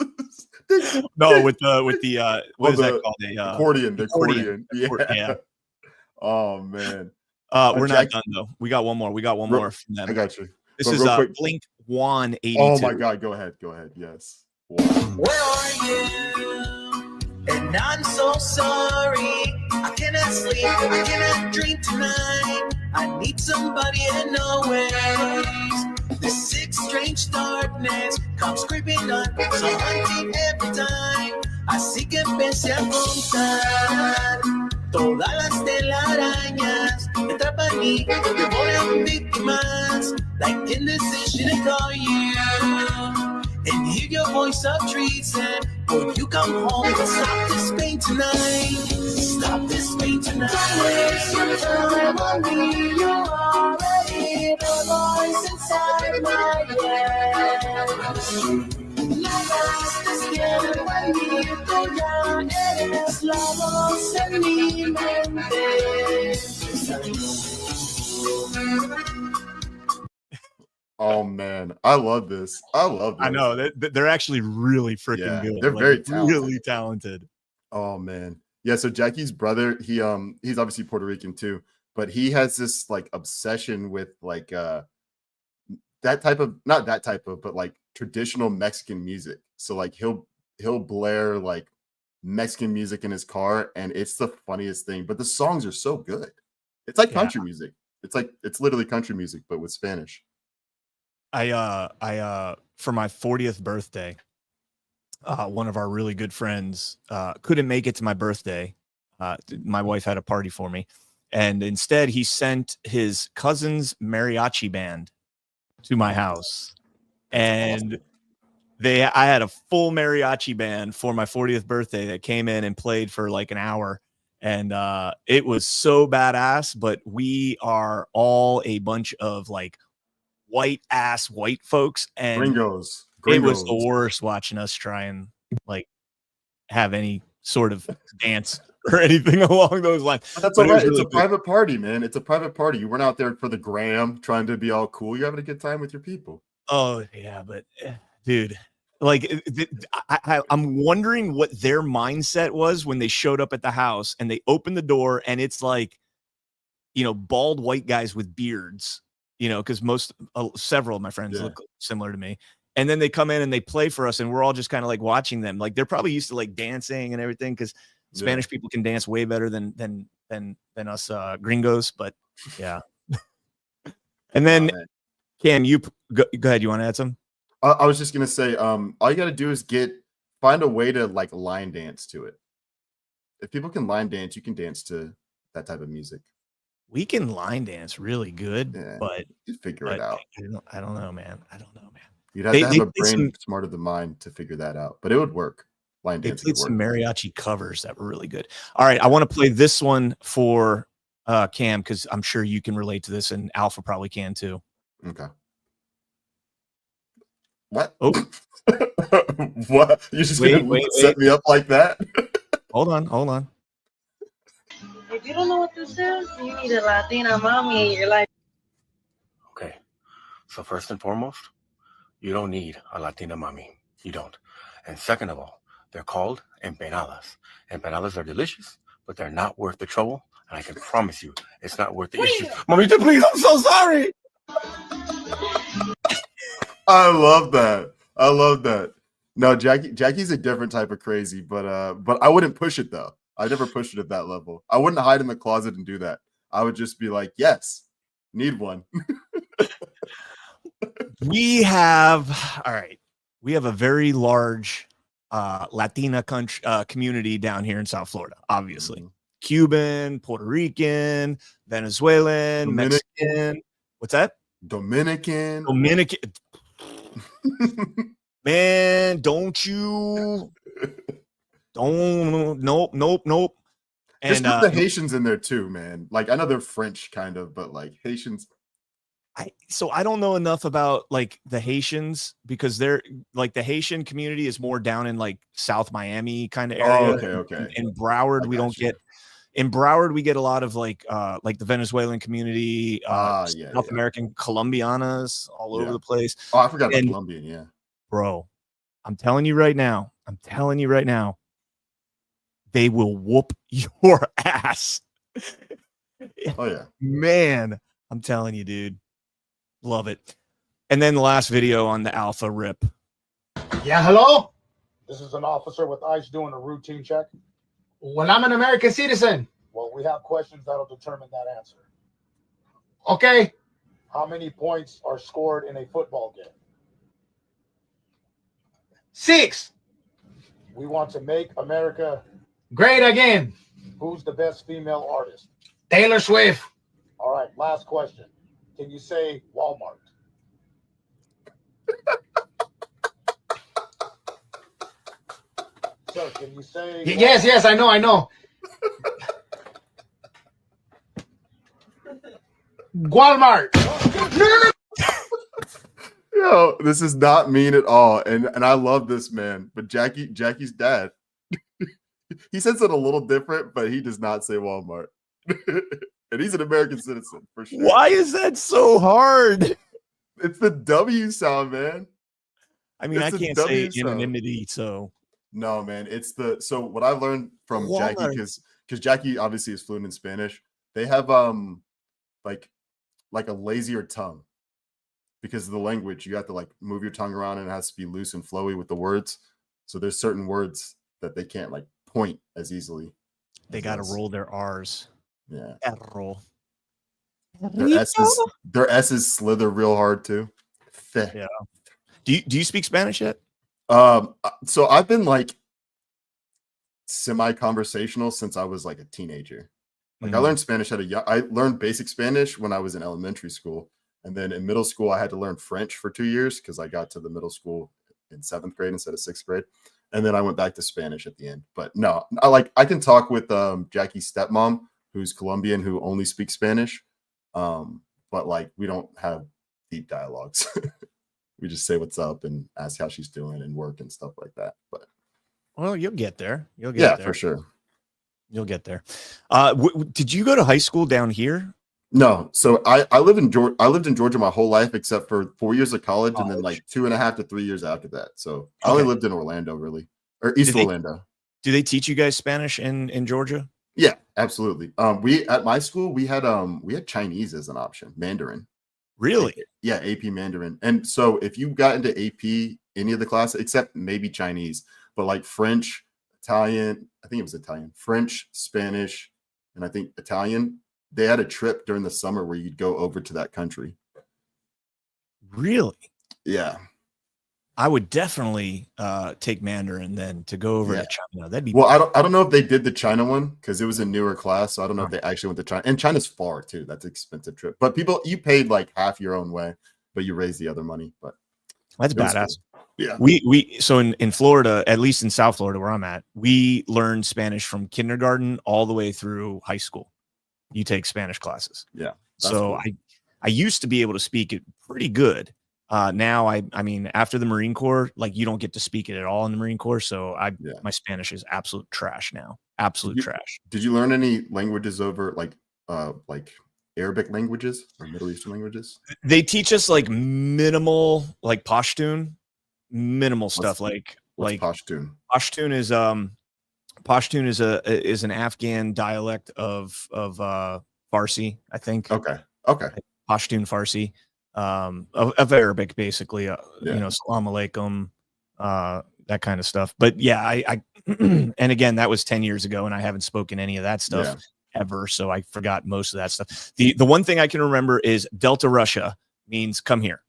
No, with the what is that called? Accordion. The accordion. Yeah. Oh man. We're not done though. We got one more. From them. I got you. This But is real quick. Blink 182. Oh my god, go ahead. Yes. Wow. Where are you? And I'm so sorry. I cannot sleep. I cannot dream tonight. I need somebody to know ways. This sick, strange darkness comes creeping up, so hunting every time. Así que empecé a contar todas las telarañas que atrapan y devoran víctimas. Like indecision to call you and hear your voice of treason. Would you come home and stop this pain tonight? Stop this pain tonight. Don't waste your time on me. You're already the voice inside my head. No más te quiero venirte ya. Eres la voz en mi mente. Oh man, I love this. I love this. I know they're actually really freaking Yeah, good. they're Like, very talented. really talented. Oh man. Yeah, so Jackie's brother, he's obviously Puerto Rican too, but he has this like obsession with like that type of, not that type of, but like traditional Mexican music. So like he'll blare like Mexican music in his car, and it's the funniest thing. But the songs are so good. It's like country music. It's literally country music, but with Spanish. I for my 40th birthday, one of our really good friends couldn't make it to my birthday. My wife had a party for me, and instead he sent his cousin's mariachi band to my house. And I had a full mariachi band for my 40th birthday that came in and played for like an hour. And it was so badass, but we are all a bunch of like white folks, and Gringos. It was the worst watching us try and like have any sort of dance or anything along those lines. But that's but all right. really It's a private party, man. It's a private party. You weren't out there for the gram trying to be all cool. You're having a good time with your people. Oh yeah, but dude, like I'm wondering what their mindset was when they showed up at the house and they opened the door and it's like, you know, bald white guys with beards, you know, because several of my friends look similar to me. And then they come in and they play for us, and we're all just kind of like watching them. Like they're probably used to like dancing and everything, because Spanish people can dance way better than us gringos. But yeah. And then Cam, you go ahead. You want to add some? I was just gonna say, all you gotta do is find a way to like line dance to it. If people can line dance, you can dance to that type of music. We can line dance really good, but you figure it out. I don't know, man. I don't know, man. You'd have to have a brain smarter than mine to figure that out, but it would work. Line dance. They played some mariachi covers that were really good. All right, I want to play this one for Cam, because I'm sure you can relate to this, and Alpha probably can too. Okay. What? Oh, what? You just gonna set me up like that? Hold on. If you don't know what this is, you need a Latina mommy in your life. Okay, so first and foremost, you don't need a Latina mommy. You don't. And second of all, they're called empanadas. Empanadas are delicious, but they're not worth the trouble. And I can promise you, it's not worth the issue. Mamita, please, I'm so sorry. I love that. No, Jackie's a different type of crazy, but I wouldn't push it though. I never pushed it at that level. I wouldn't hide in the closet and do that. I would just be like, yes, need one. We have a very large Latina community down here in South Florida, obviously. Mm-hmm. Cuban, Puerto Rican, Venezuelan, Dominican. Mexican. What's that? Dominican. Man, nope. And just put the Haitians in there too, man. Like I know they're French kind of, but like Haitians. So I don't know enough about like the Haitians, because they're like the Haitian community is more down in like South Miami kind of area. Oh, okay. In Broward, we don't get. In Broward, we get a lot of like the Venezuelan community, South American Colombianas all over the place. Oh, I forgot about Colombian. Yeah, bro, I'm telling you right now, they will whoop your ass. Oh yeah, man, I'm telling you, dude. Love it. And then the last video on the Alpha rip. Yeah, hello? This is an officer with ICE doing a routine check. Well, I'm an American citizen. Well, we have questions that'll determine that answer. Okay. How many points are scored in a football game? 6. We want to make America great again. Who's the best female artist? Taylor Swift. All right, last question. Can you say Walmart? Sir, can you say Walmart? Yes, I know. Walmart. No. Yo, this is not mean at all. And I love this man. But Jackie's dad, he says it a little different, but he does not say Walmart. And he's an American citizen for sure. Why is that so hard? It's the W sound, man. I mean, It's I a can't W say sound. anonymity, so No, man. It's the so what I learned from Jackie, because Jackie obviously is fluent in Spanish. They have like a lazier tongue because of the language. You have to like move your tongue around and it has to be loose and flowy with the words. So there's certain words that they can't like point as easily. They got to roll their R's. Yeah. Roll. Their S's slither real hard too. Yeah. Do you speak Spanish yet? So I've been like semi-conversational since I was like a teenager. Like I learned Spanish I learned basic Spanish when I was in elementary school. And then in middle school, I had to learn French for 2 years because I got to the middle school in 7th grade instead of 6th grade. And then I went back to Spanish at the end. But no, I can talk with Jackie's stepmom, who's Colombian, who only speaks Spanish. But like we don't have deep dialogues. We just say what's up and ask how she's doing and work and stuff like that. But well, you'll get there. You'll get there for sure. You'll get there. Did you go to high school down here? No. So I lived in Georgia. I lived in Georgia my whole life except for 4 years of college and then like 2.5 to 3 years after that. So I only lived in Orlando, really, or East Orlando. Do they teach you guys Spanish in Georgia? Yeah, absolutely. We at my school we had Chinese as an option, Mandarin. Really? Yeah, AP Mandarin. And so if you got into AP, any of the classes except maybe Chinese, but like French, Italian, I think it was Italian, French, Spanish, and I think Italian, they had a trip during the summer where you'd go over to that country. Really? Yeah. I would definitely take Mandarin then to go over to China. That'd be well. I don't know if they did the China one because it was a newer class, so I don't know if they actually went to China. And China's far too. That's an expensive trip. But you paid like half your own way, but you raised the other money. But that's badass. Cool. Yeah. We so in Florida, at least in South Florida where I'm at, we learn Spanish from kindergarten all the way through high school. You take Spanish classes. Yeah. So cool. I used to be able to speak it pretty good. Now I mean, after the Marine Corps, like you don't get to speak it at all in the Marine Corps. So my Spanish is absolute trash now. Absolute trash. Did you learn any languages over like Arabic languages or Middle Eastern languages? They teach us like minimal, like Pashtun, minimal stuff. What's Pashtun? Pashtun is an Afghan dialect of Farsi, I think. Okay. Pashtun Farsi. Of Arabic, basically, you know, Salam Alaikum, that kind of stuff. But yeah, I and again, that was 10 years ago, and I haven't spoken any of that stuff ever, so I forgot most of that stuff. The one thing I can remember is Delta Russia means come here.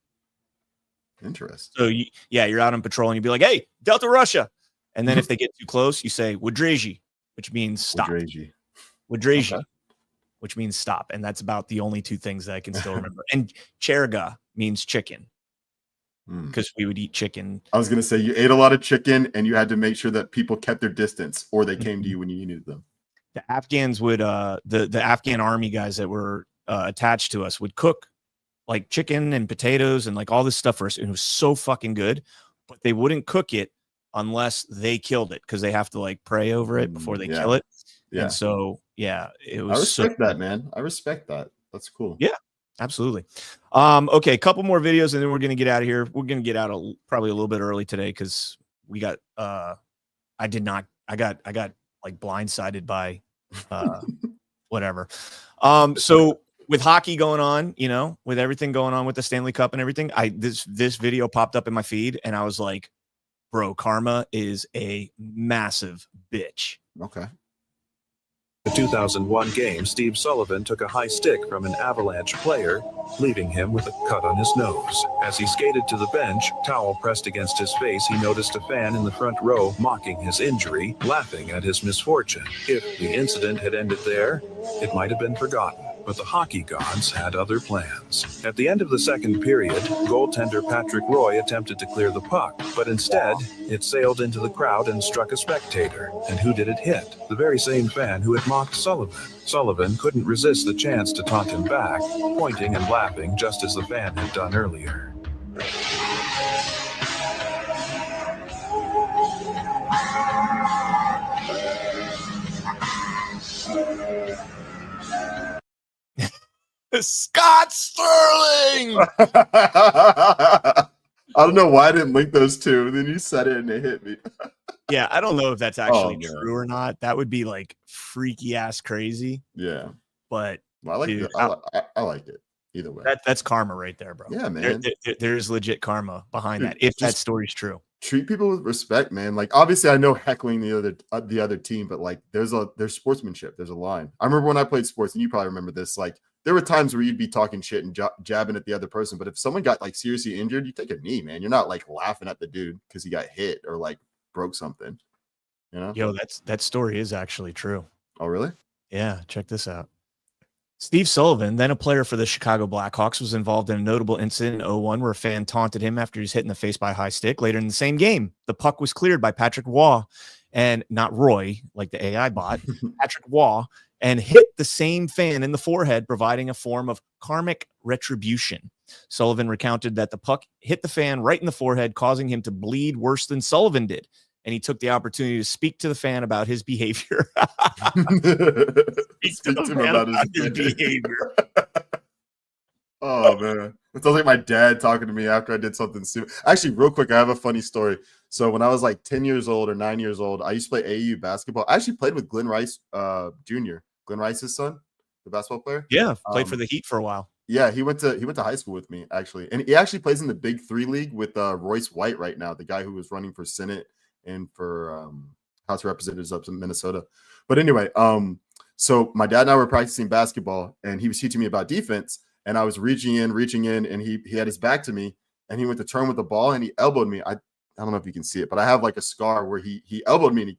Interesting. So you're out on patrol, and you'd be like, hey, Delta Russia, and then if they get too close, you say Wadreji, which means stop. Wadreji. Which means stop. And that's about the only two things that I can still remember. And cherga means chicken because we would eat chicken. I was going to say you ate a lot of chicken and you had to make sure that people kept their distance or they came to you when you needed them. The Afghans would, the Afghan army guys that were attached to us would cook like chicken and potatoes and like all this stuff for us. And it was so fucking good, but they wouldn't cook it unless they killed it because they have to like pray over it before they kill it. Yeah. And so, yeah, it was. I respect that, man. I respect that. That's cool. Yeah, absolutely. Okay, a couple more videos and then we're going to get out of here. We're going to get out probably a little bit early today because we got, I got like blindsided by whatever. So with hockey going on, you know, with everything going on with the Stanley Cup and everything, this video popped up in my feed and I was like, bro, karma is a massive bitch. Okay. The 2001 game, Steve Sullivan took a high stick from an Avalanche player, leaving him with a cut on his nose. As he skated to the bench, towel pressed against his face, he noticed a fan in the front row mocking his injury, laughing at his misfortune. If the incident had ended there, it might have been forgotten. But the hockey gods had other plans. At the end of the second period, goaltender Patrick Roy attempted to clear the puck, but instead, it sailed into the crowd and struck a spectator. And who did it hit? The very same fan who had mocked Sullivan. Sullivan couldn't resist the chance to taunt him back, pointing and laughing just as the fan had done earlier. Scott Sterling. I don't know why I didn't link those two. Then you said it and it hit me. Yeah, I don't know if that's actually man. true or not. That would be like freaky ass crazy. Yeah, but well, I like dude, it. I like it either way. That's karma right there, bro. Yeah, man. There's legit karma behind Dude, that. If that story's true, treat people with respect, man. Like obviously, I know heckling the other team, but like there's sportsmanship. There's a line. I remember when I played sports, and you probably remember this. Like there were times where you'd be talking shit and jabbing at the other person, but if someone got like seriously injured, you take a knee, man. You're not like laughing at the dude because he got hit or like broke something. You know? Yo, that story is actually true. Oh, really? Yeah, check this out. Steve Sullivan, then a player for the Chicago Blackhawks, was involved in a notable incident in 2001 where a fan taunted him after he was hit in the face by a high stick. Later in the same game, the puck was cleared by Patrick Waugh, and not Roy, like the AI bot, Patrick Waugh, and hit the same fan in the forehead, providing a form of karmic retribution. Sullivan recounted that the puck hit the fan right in the forehead, causing him to bleed worse than Sullivan did. And he took the opportunity to speak to the fan about his behavior. Speak to the fan about his behavior. Oh, man. It sounds like my dad talking to me after I did something stupid. Actually, real quick, I have a funny story. So when I was like 10 years old or 9 years old, I used to play AAU basketball. I actually played with Glenn Rice Jr., Glenn Rice's son, the basketball player. Yeah, played for the Heat for a while. Yeah, he went to high school with me, actually. And he actually plays in the Big 3 league with Royce White right now, the guy who was running for Senate and for House of Representatives up in Minnesota. But anyway, so my dad and I were practicing basketball, and he was teaching me about defense, and I was reaching in, and he had his back to me, and he went to turn with the ball, and he elbowed me. I don't know if you can see it, but I have like a scar where he elbowed me, and he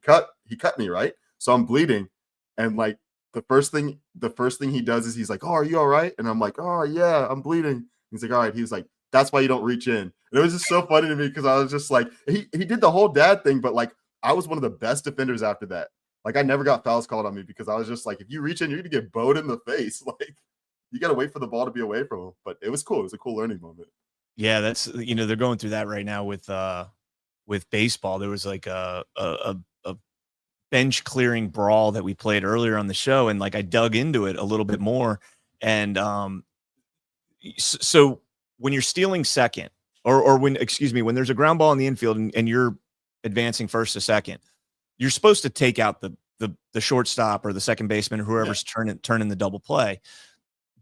cut me, right? So I'm bleeding, and like the first thing he does is he's like, "Oh, are you all right?" And I'm like, "Oh yeah, I'm bleeding." He's like, "All right." He was like, "That's why you don't reach in." And it was just so funny to me because I was just like, he did the whole dad thing, but like I was one of the best defenders after that. Like I never got fouls called on me because I was just like, if you reach in, you're gonna get bowed in the face. Like you gotta wait for the ball to be away from him. But it was cool. It was a cool learning moment. Yeah, that's they're going through that right now with baseball. There was like a bench clearing brawl that we played earlier on the show, and like I dug into it a little bit more. And so when you're stealing second, or when there's a ground ball in the infield and you're advancing first to second, you're supposed to take out the shortstop or the second baseman or whoever's turning the double play.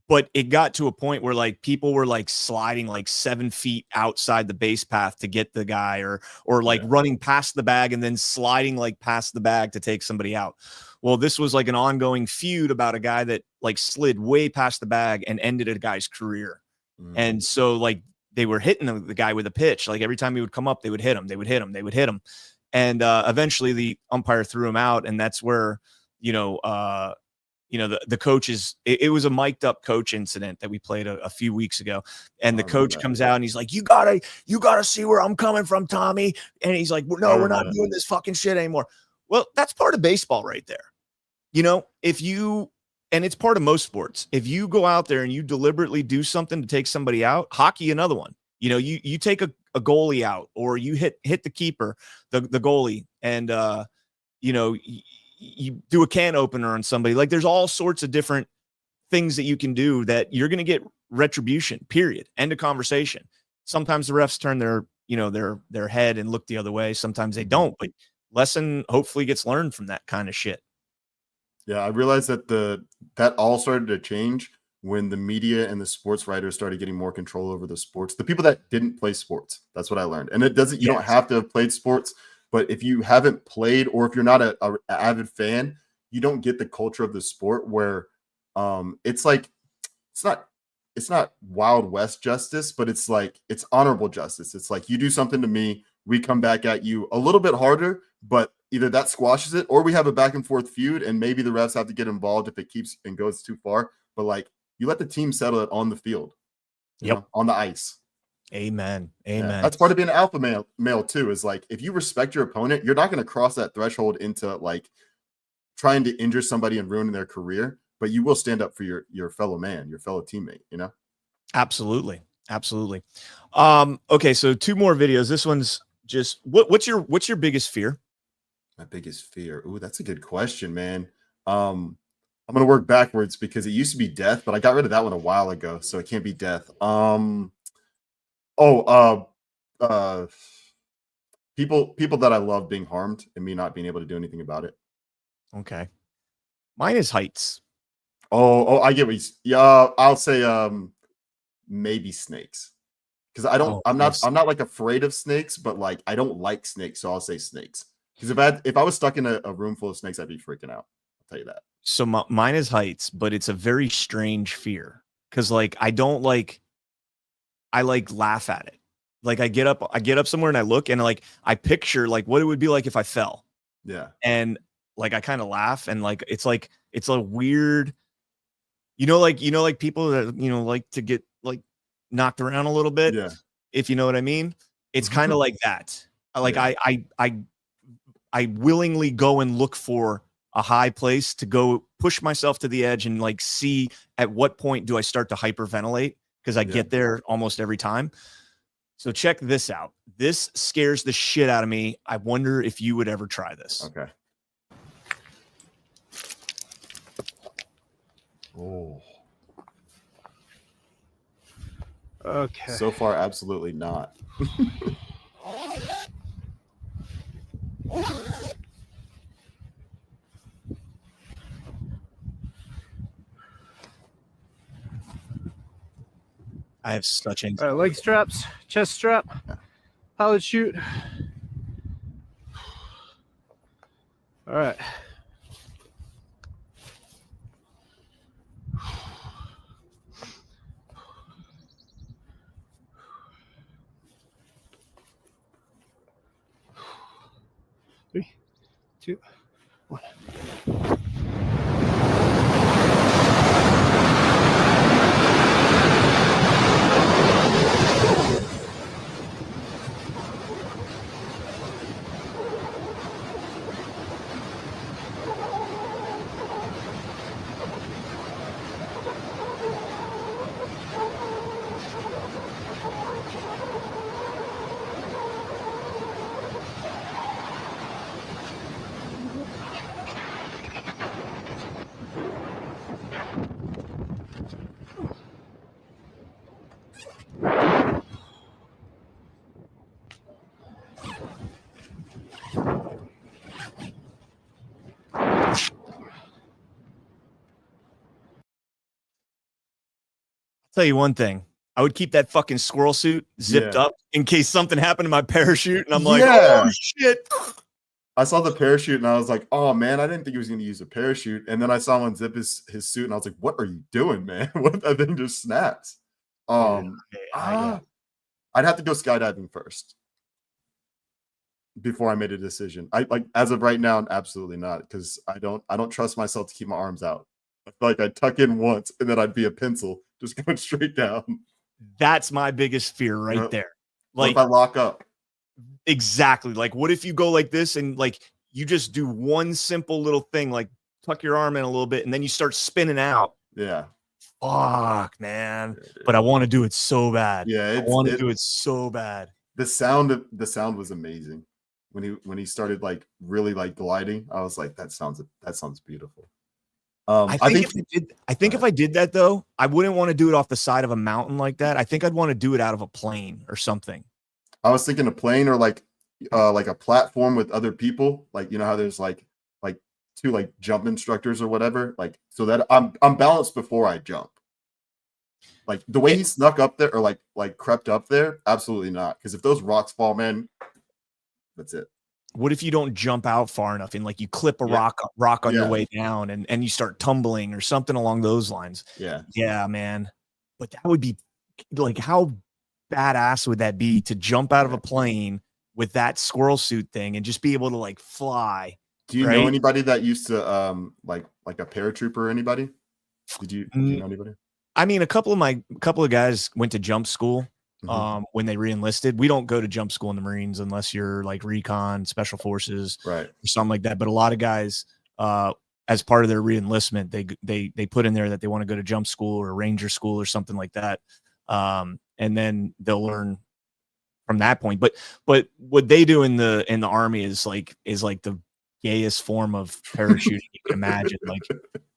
But it got to a point where like people were like sliding like 7 feet outside the base path to get the guy, or like running past the bag and then sliding like past the bag to take somebody out. Well, this was like an ongoing feud about a guy that like slid way past the bag and ended a guy's career. And so like they were hitting the guy with a pitch. Like every time he would come up, they would hit him. And eventually the umpire threw him out. And that's where, the coaches, it was a mic'd up coach incident that we played a few weeks ago. And the coach comes out and he's like, you gotta see where I'm coming from, Tommy. And he's like, no, we're not doing this fucking shit anymore. Well, that's part of baseball right there. And it's part of most sports. If you go out there and you deliberately do something to take somebody out, hockey, another one, you take a goalie out, or you hit the keeper, the goalie, and you do a can opener on somebody. Like there's all sorts of different things that you can do that you're going to get retribution, period. End of conversation. Sometimes the refs turn their head and look the other way. Sometimes they don't, but lesson hopefully gets learned from that kind of shit. Yeah, I realized that all started to change when the media and the sports writers started getting more control over the sports. The people that didn't play sports, that's what I learned. And it doesn't, you don't have to have played sports, but if you haven't played, or if you're not an avid fan, you don't get the culture of the sport where it's like, it's not Wild West justice, but it's like, it's honorable justice. It's like, you do something to me, we come back at you a little bit harder, but either that squashes it, or we have a back and forth feud, and maybe the refs have to get involved if it keeps and goes too far. But like, you let the team settle it on the field, on the ice. Amen. Yeah, that's part of being an alpha male too, is like, if you respect your opponent, you're not going to cross that threshold into like trying to injure somebody and ruin their career, but you will stand up for your fellow man, your fellow teammate, Absolutely. Okay. So 2 more videos. This one's just, what's your biggest fear? My biggest fear. Ooh, that's a good question, man. I'm gonna work backwards because it used to be death, but I got rid of that one a while ago, so it can't be death. People that I love being harmed and me not being able to do anything about it. Okay. Mine is heights. Oh, I get what yeah, I'll say maybe snakes. Because I'm not like afraid of snakes, but like I don't like snakes, so I'll say snakes. Because if I was stuck in a room full of snakes, I'd be freaking out. I'll tell you that. So mine is heights, but it's a very strange fear. Because like I laugh at it. Like I get up somewhere and I look and like I picture like what it would be like if I fell. Yeah. And like I kind of laugh and like it's a weird, like people that like to get like knocked around a little bit. Yeah. If you know what I mean. It's kind of like that. Like I willingly go and look for a high place to go push myself to the edge and like see at what point do I start to hyperventilate, because I get there almost every time. So check this out. This scares the shit out of me. I wonder if you would ever try this. Okay. Oh. Okay. So far, absolutely not. I have such anxiety. All right, leg straps, chest strap, pilot chute. All right. Three, two, one. Tell you one thing. I would keep that fucking squirrel suit zipped up in case something happened to my parachute. And I'm like, oh shit. I saw the parachute and I was like, oh man, I didn't think he was going to use a parachute. And then I saw him unzip his suit and I was like, what are you doing, man? What if that thing just snaps? I'd have to go skydiving first before I made a decision. I like as of right now, absolutely not, because I don't trust myself to keep my arms out. I feel like I'd tuck in once and then I'd be a pencil just going straight down. That's my biggest fear right there. Like, what if I lock up? Exactly. Like, what if you go like this and like you just do one simple little thing, like tuck your arm in a little bit and then you start spinning out? Yeah. Fuck, man. But I want to do it so bad. Yeah, I want to do it so bad. The sound was amazing. When he started like really like gliding, I was like, that sounds beautiful. I think if I did that though, I wouldn't want to do it off the side of a mountain like that. I think I'd want to do it out of a plane or something. I was thinking a plane or like a platform with other people. Like, you know how there's like two like jump instructors or whatever. Like, so that I'm balanced before I jump. Like the way he snuck up there or like crept up there, absolutely not. Because if those rocks fall, man, that's it. What if you don't jump out far enough and like you clip a rock on your way down and you start tumbling or something along those lines? Yeah, man. But that would be like, how badass would that be to jump out of a plane with that squirrel suit thing and just be able to like fly? Do you know anybody that used to like a paratrooper or anybody? Did you know anybody? I mean, a couple of guys went to jump school when they re-enlisted. We don't go to jump school in the Marines unless you're like recon, special forces, right, or something like that. But a lot of guys, as part of their re-enlistment, they put in there that they want to go to jump school or ranger school or something like that. And then they'll learn from that point. But what they do in the army is like the gayest form of parachuting you can imagine. Like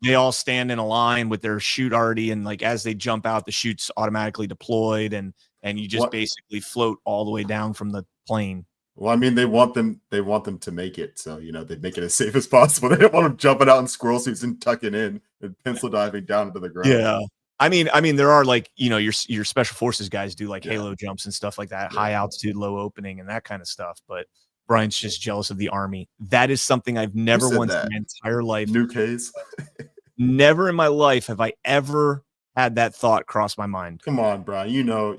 they all stand in a line with their chute already, and like as they jump out, the chute's automatically deployed, and you just basically float all the way down from the plane. Well, I mean, they want them to make it, so they make it as safe as possible. They don't want them jumping out in squirrel suits and tucking in and pencil diving down into the ground. Yeah. I mean, there are like, your special forces guys do like halo jumps and stuff like that, high altitude, low opening, and that kind of stuff. But Brian's just jealous of the Army. That is something I've never once in my entire life. New case. Never in my life have I ever had that thought cross my mind. Come on, Brian. You know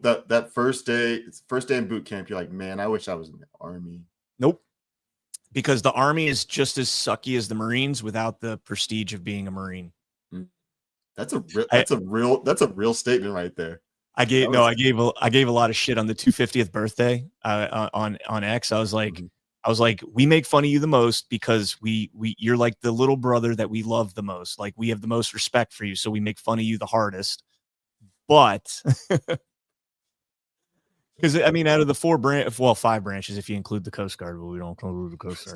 that first day in boot camp, you're like, man, I wish I was in the Army. Nope. Because the Army is just as sucky as the Marines without the prestige of being a Marine. That's a real statement right there. I gave a lot of shit on the 250th birthday on X. I was like, we make fun of you the most because you're like the little brother that we love the most. Like we have the most respect for you, so we make fun of you the hardest. But because I mean, out of the 5 branches, if you include the Coast Guard, but we don't include the Coast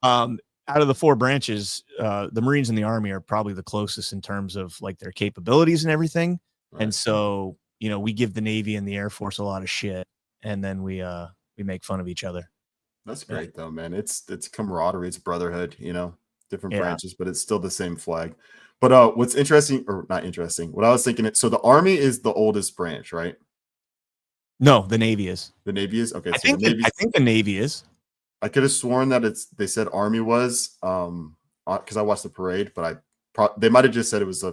Guard. Out of the 4 branches, the Marines and the Army are probably the closest in terms of like their capabilities and everything. Right. And so, we give the Navy and the Air Force a lot of shit, and then we make fun of each other. That's great though, man. It's camaraderie, it's brotherhood, different branches, but it's still the same flag. But what's interesting, or not interesting, what I was thinking, so the Army is the oldest branch, right? No, the Navy is. The Navy is? Okay. I think the Navy is. I could have sworn that they said Army was, because I watched the parade, but they might have just said it was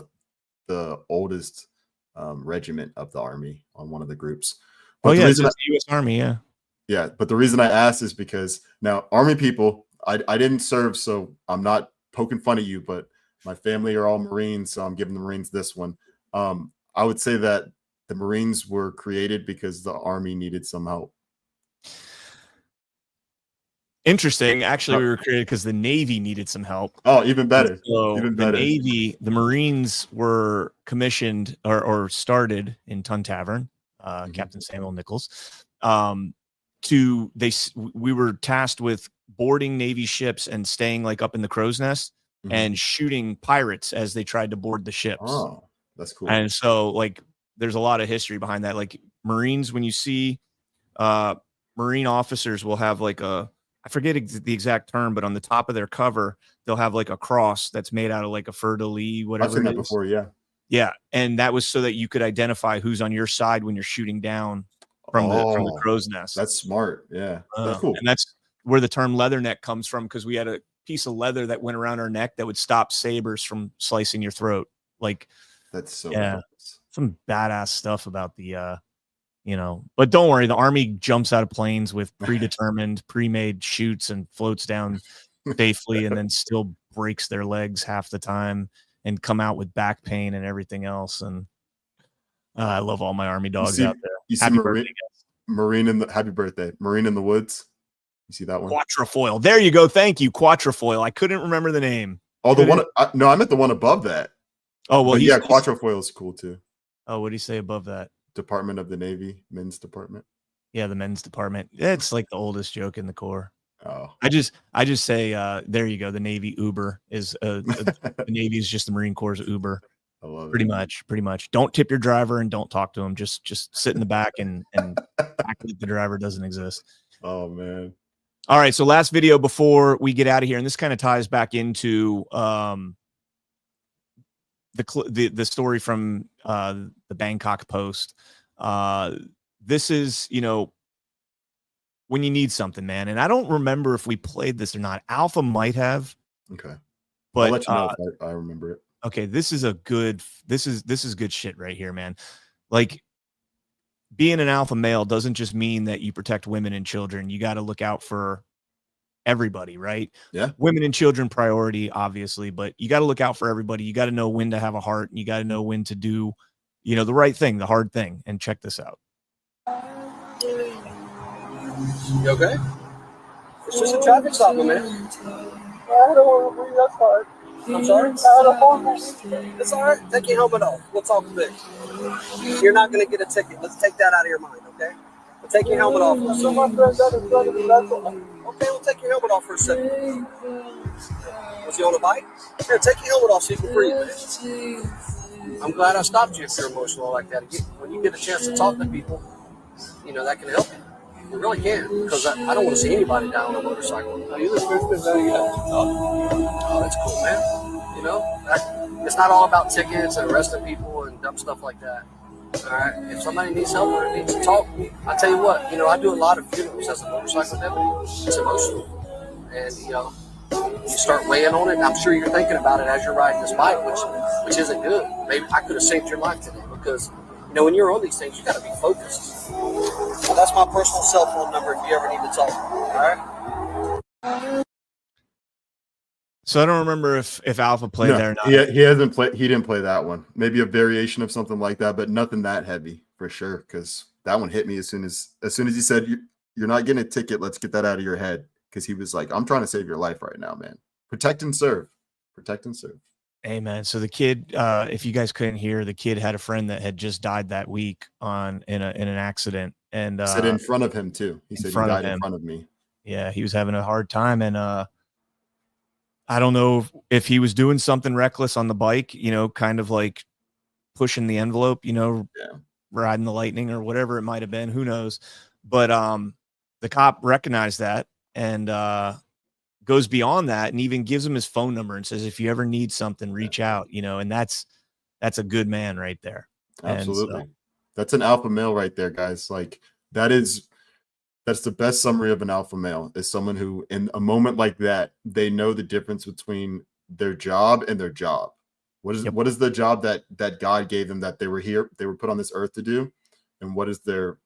the oldest regiment of the Army on one of the groups. But it's the U.S. Army, yeah. Yeah, but the reason I asked is because now Army people, I didn't serve, so I'm not poking fun at you, but my family are all Marines, so I'm giving the Marines this one. I would say that the Marines were created because the Army needed some help. Interesting. Actually, we were created because the Navy needed some help. Oh, even better. So even better. The Marines were commissioned or started in Tun Tavern, Captain Samuel Nichols. We were tasked with boarding Navy ships and staying like up in the crow's nest and shooting pirates as they tried to board the ships. Oh, that's cool. And so like there's a lot of history behind that. Like Marines, when you see Marine officers will have like I forget the exact term, but on the top of their cover, they'll have like a cross that's made out of like a fleur-de-lis, whatever. I've seen that before, yeah. Yeah, and that was so that you could identify who's on your side when you're shooting down from the crow's nest. That's smart, yeah. That's cool. And that's where the term leatherneck comes from, because we had a piece of leather that went around our neck that would stop sabers from slicing your throat. Like that's so some badass stuff about the but don't worry, the Army jumps out of planes with predetermined, pre-made chutes and floats down safely, and then still breaks their legs half the time and come out with back pain and everything else. And I love all my Army dogs out there. You see Marine in the happy birthday, Marine in the Woods. You see that one? Quatrefoil. There you go. Thank you, Quatrefoil. I couldn't remember the name. Oh, I meant the one above that. Oh well, yeah, Quatrefoil is cool too. Oh, what do you say above that? Department of the Navy, men's department. Yeah, the men's department. It's like the oldest joke in the Corps. Oh, I just say there you go. The Navy Uber is the Navy is just the Marine Corps' Uber. I love pretty much. Don't tip your driver and don't talk to him. Just sit in the back and act like the driver doesn't exist. Oh man. All right, so last video before we get out of here, and this kind of ties back into the story from the Bangkok Post. This is, when you need something, man. And I don't remember if we played this or not. Alpha might have. Okay. But I'll let you know if I remember it. Okay, this is good shit right here, man. Like being an alpha male doesn't just mean that you protect women and children. You got to look out for everybody, right? Yeah. Women and children priority, obviously, but you got to look out for everybody. You got to know when to have a heart, and you got to know when to do, the right thing, the hard thing. And check this out. You okay? It's just a traffic stop, my man. I don't want to breathe. That's hard. I'm sorry? I don't want to breathe. It's all right. Take your helmet off. We'll talk big. You're not going to get a ticket. Let's take that out of your mind, okay? Take your helmet off. So my friend, okay, we'll take your helmet off for a second. Was he on a bike? Here, take your helmet off so you can breathe, man. I'm glad I stopped you if you're emotional like that. When you get a chance to talk to people, you know, that can help you. It really can, because I don't want to see anybody down on a motorcycle. You're the first person you have to talk. Oh, that's cool, man. You know, it's not all about tickets and arresting people and dumb stuff like that. All right, if somebody needs help or needs to talk, I tell you what, you know, I do a lot of funerals as a motorcycle deputy. It's emotional, and you know, you start weighing on it. I'm sure you're thinking about it as you're riding this bike, which isn't good. Maybe I could have saved your life today, because you know, when you're on these things, you got to be focused. So that's my personal cell phone number if you ever need to talk. All right. So I don't remember if Alpha played there or not. He hasn't played. He didn't play that one. Maybe a variation of something like that, but nothing that heavy for sure. Because that one hit me as soon as he said, "You're not getting a ticket. Let's get that out of your head." Because he was like, "I'm trying to save your life right now, man. Protect and serve. Protect and serve." Amen. So the kid, if you guys couldn't hear, the kid had a friend that had just died that week in an accident, and said in front of him too. He said he died in front of me. Yeah, he was having a hard time, and I don't know if he was doing something reckless on the bike, you know, kind of like pushing the envelope, you know, riding the lightning or whatever it might have been. Who knows? But the cop recognized that and goes beyond that and even gives him his phone number and says, if you ever need something, reach out, you know, and that's a good man right there. Absolutely. So, that's an alpha male right there, guys. Like that's the best summary of an alpha male, is someone who in a moment like that, they know the difference between their job and their job. What is the job that God gave them, that they were put on this earth to do? And what is their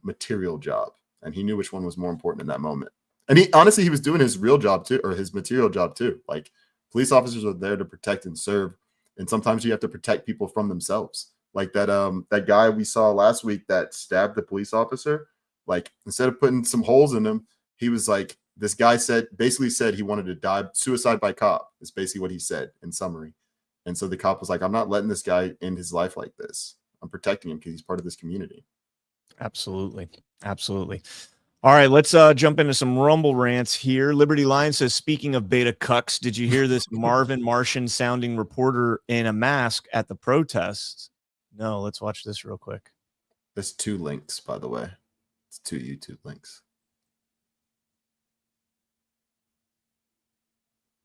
material job? And he knew which one was more important in that moment. And he was doing his real job too, or his material job too. Like, police officers are there to protect and serve. And sometimes you have to protect people from themselves. Like that guy we saw last week that stabbed the police officer. Like, instead of putting some holes in him, he was like, this guy basically said he wanted to die, suicide by cop is basically what he said in summary. And so the cop was like, I'm not letting this guy end his life like this. I'm protecting him because he's part of this community. Absolutely. Absolutely. All right, let's jump into some Rumble rants here. Liberty Lion says, speaking of beta cucks, did you hear this Marvin Martian sounding reporter in a mask at the protests? No, let's watch this real quick. There's 2 links, by the way. It's 2 YouTube links.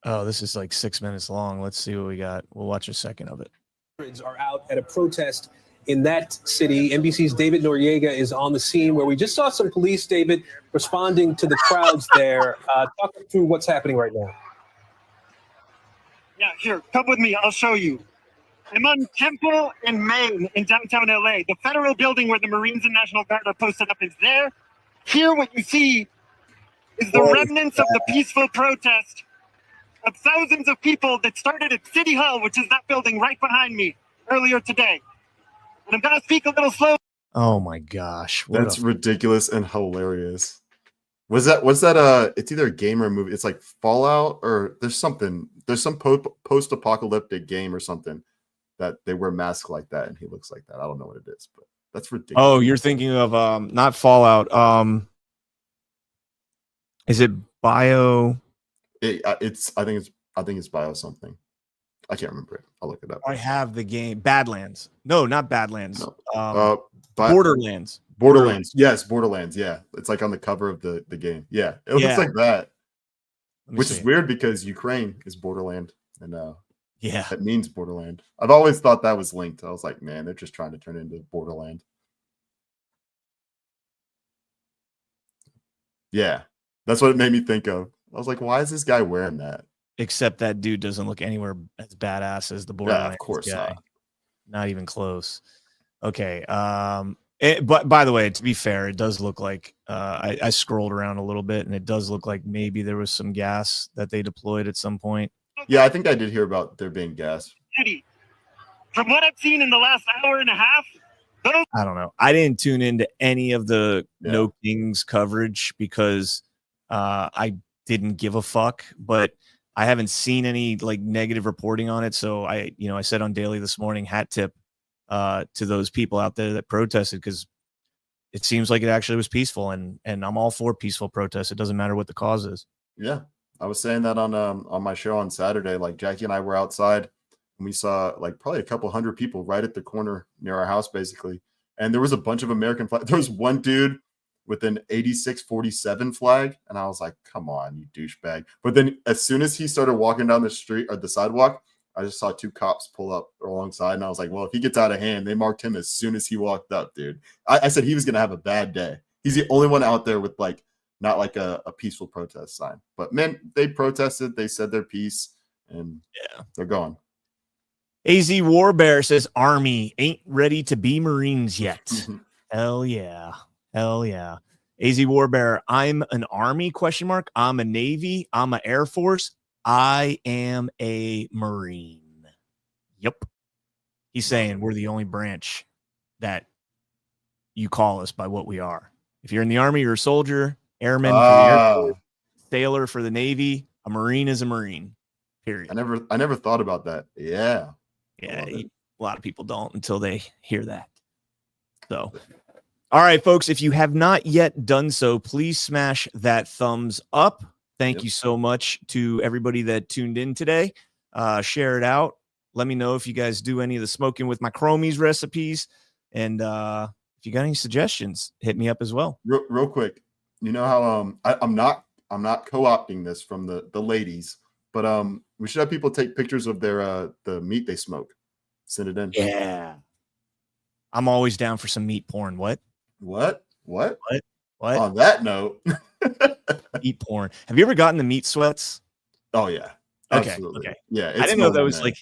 Oh, this is like 6 minutes long. Let's see what we got. We'll watch a second of it. Are out at a protest in that city. NBC's David Noriega is on the scene, where we just saw some police, David, responding to the crowds there. Talk through what's happening right now. Yeah, here, come with me. I'll show you. I'm on Temple and Main in downtown LA. The federal building where the Marines and National Guard are posted up is there. Here, what you see is the remnants of the peaceful protest of thousands of people that started at City Hall, which is that building right behind me, earlier today. And I'm going to speak a little slow. Oh my gosh. That's ridiculous and hilarious. What's that? It's either a game or a movie. It's like Fallout, or there's some post-apocalyptic game or something that they wear masks like that and he looks like that. I don't know what it is, but that's ridiculous. Oh, you're thinking of not Fallout. Is it Bio? I think it's Bio something. I can't remember it. I'll look it up. I have the game Badlands. No, not Badlands. No. Borderlands. Borderlands. Yes, Borderlands. Yeah. It's like on the cover of the game. Yeah. It looks like that. Which is weird because Ukraine is borderland. And yeah, that means borderland. I've always thought that was linked. I was like, man, they're just trying to turn it into borderland. Yeah. That's what it made me think of. I was like, why is this guy wearing that? Except that dude doesn't look anywhere as badass as the Borderlands. Yeah, of course guy. Not even close. Okay. But by the way, to be fair, it does look like I scrolled around a little bit, and it does look like maybe there was some gas that they deployed at some point. Yeah, I think I did hear about there being gas. From what I've seen in the last hour and a half, I don't know. I didn't tune into any of the No Kings coverage because I didn't give a fuck, but I haven't seen any like negative reporting on it. So I said on Daily this morning, hat tip to those people out there that protested, because it seems like it actually was peaceful, and I'm all for peaceful protests. It doesn't matter what the cause is. Yeah, I was saying that on my show on Saturday. Like Jackie and I were outside, and we saw like probably a couple hundred people right at the corner near our house, basically. And there was a bunch of American flags. There was one dude with an 8647 flag, and I was like, "Come on, you douchebag!" But then, as soon as he started walking down the street or the sidewalk, I just saw 2 cops pull up alongside, and I was like, well, if he gets out of hand, they marked him as soon as he walked up, dude. I said he was going to have a bad day. He's the only one out there with like, not like a peaceful protest sign. But man, they protested, they said their piece, and yeah, they're gone. AZ Warbear says Army ain't ready to be Marines yet. Hell yeah. Hell yeah. AZ Warbear, I'm an Army ? I'm a Navy. I'm an Air Force. I am a Marine. Yep. He's saying we're the only branch that you call us by what we are. If you're in the Army, you're a soldier, airman for the Air Force, sailor for the Navy, a Marine is a Marine. Period. I never thought about that. Yeah. Yeah. A lot of people don't until they hear that. So, all right, folks, if you have not yet done so, please smash that thumbs up. Thank you so much to everybody that tuned in today. Share it out. Let me know if you guys do any of the smoking with my chromies recipes. And if you got any suggestions, hit me up as well. Real quick. You know how I'm not co-opting this from the ladies, but we should have people take pictures of their the meat they smoke. Send it in. Yeah. I'm always down for some meat porn. What? On that note, meat porn. Have you ever gotten the meat sweats? Oh yeah. Absolutely. Okay. Yeah. I didn't know that was like.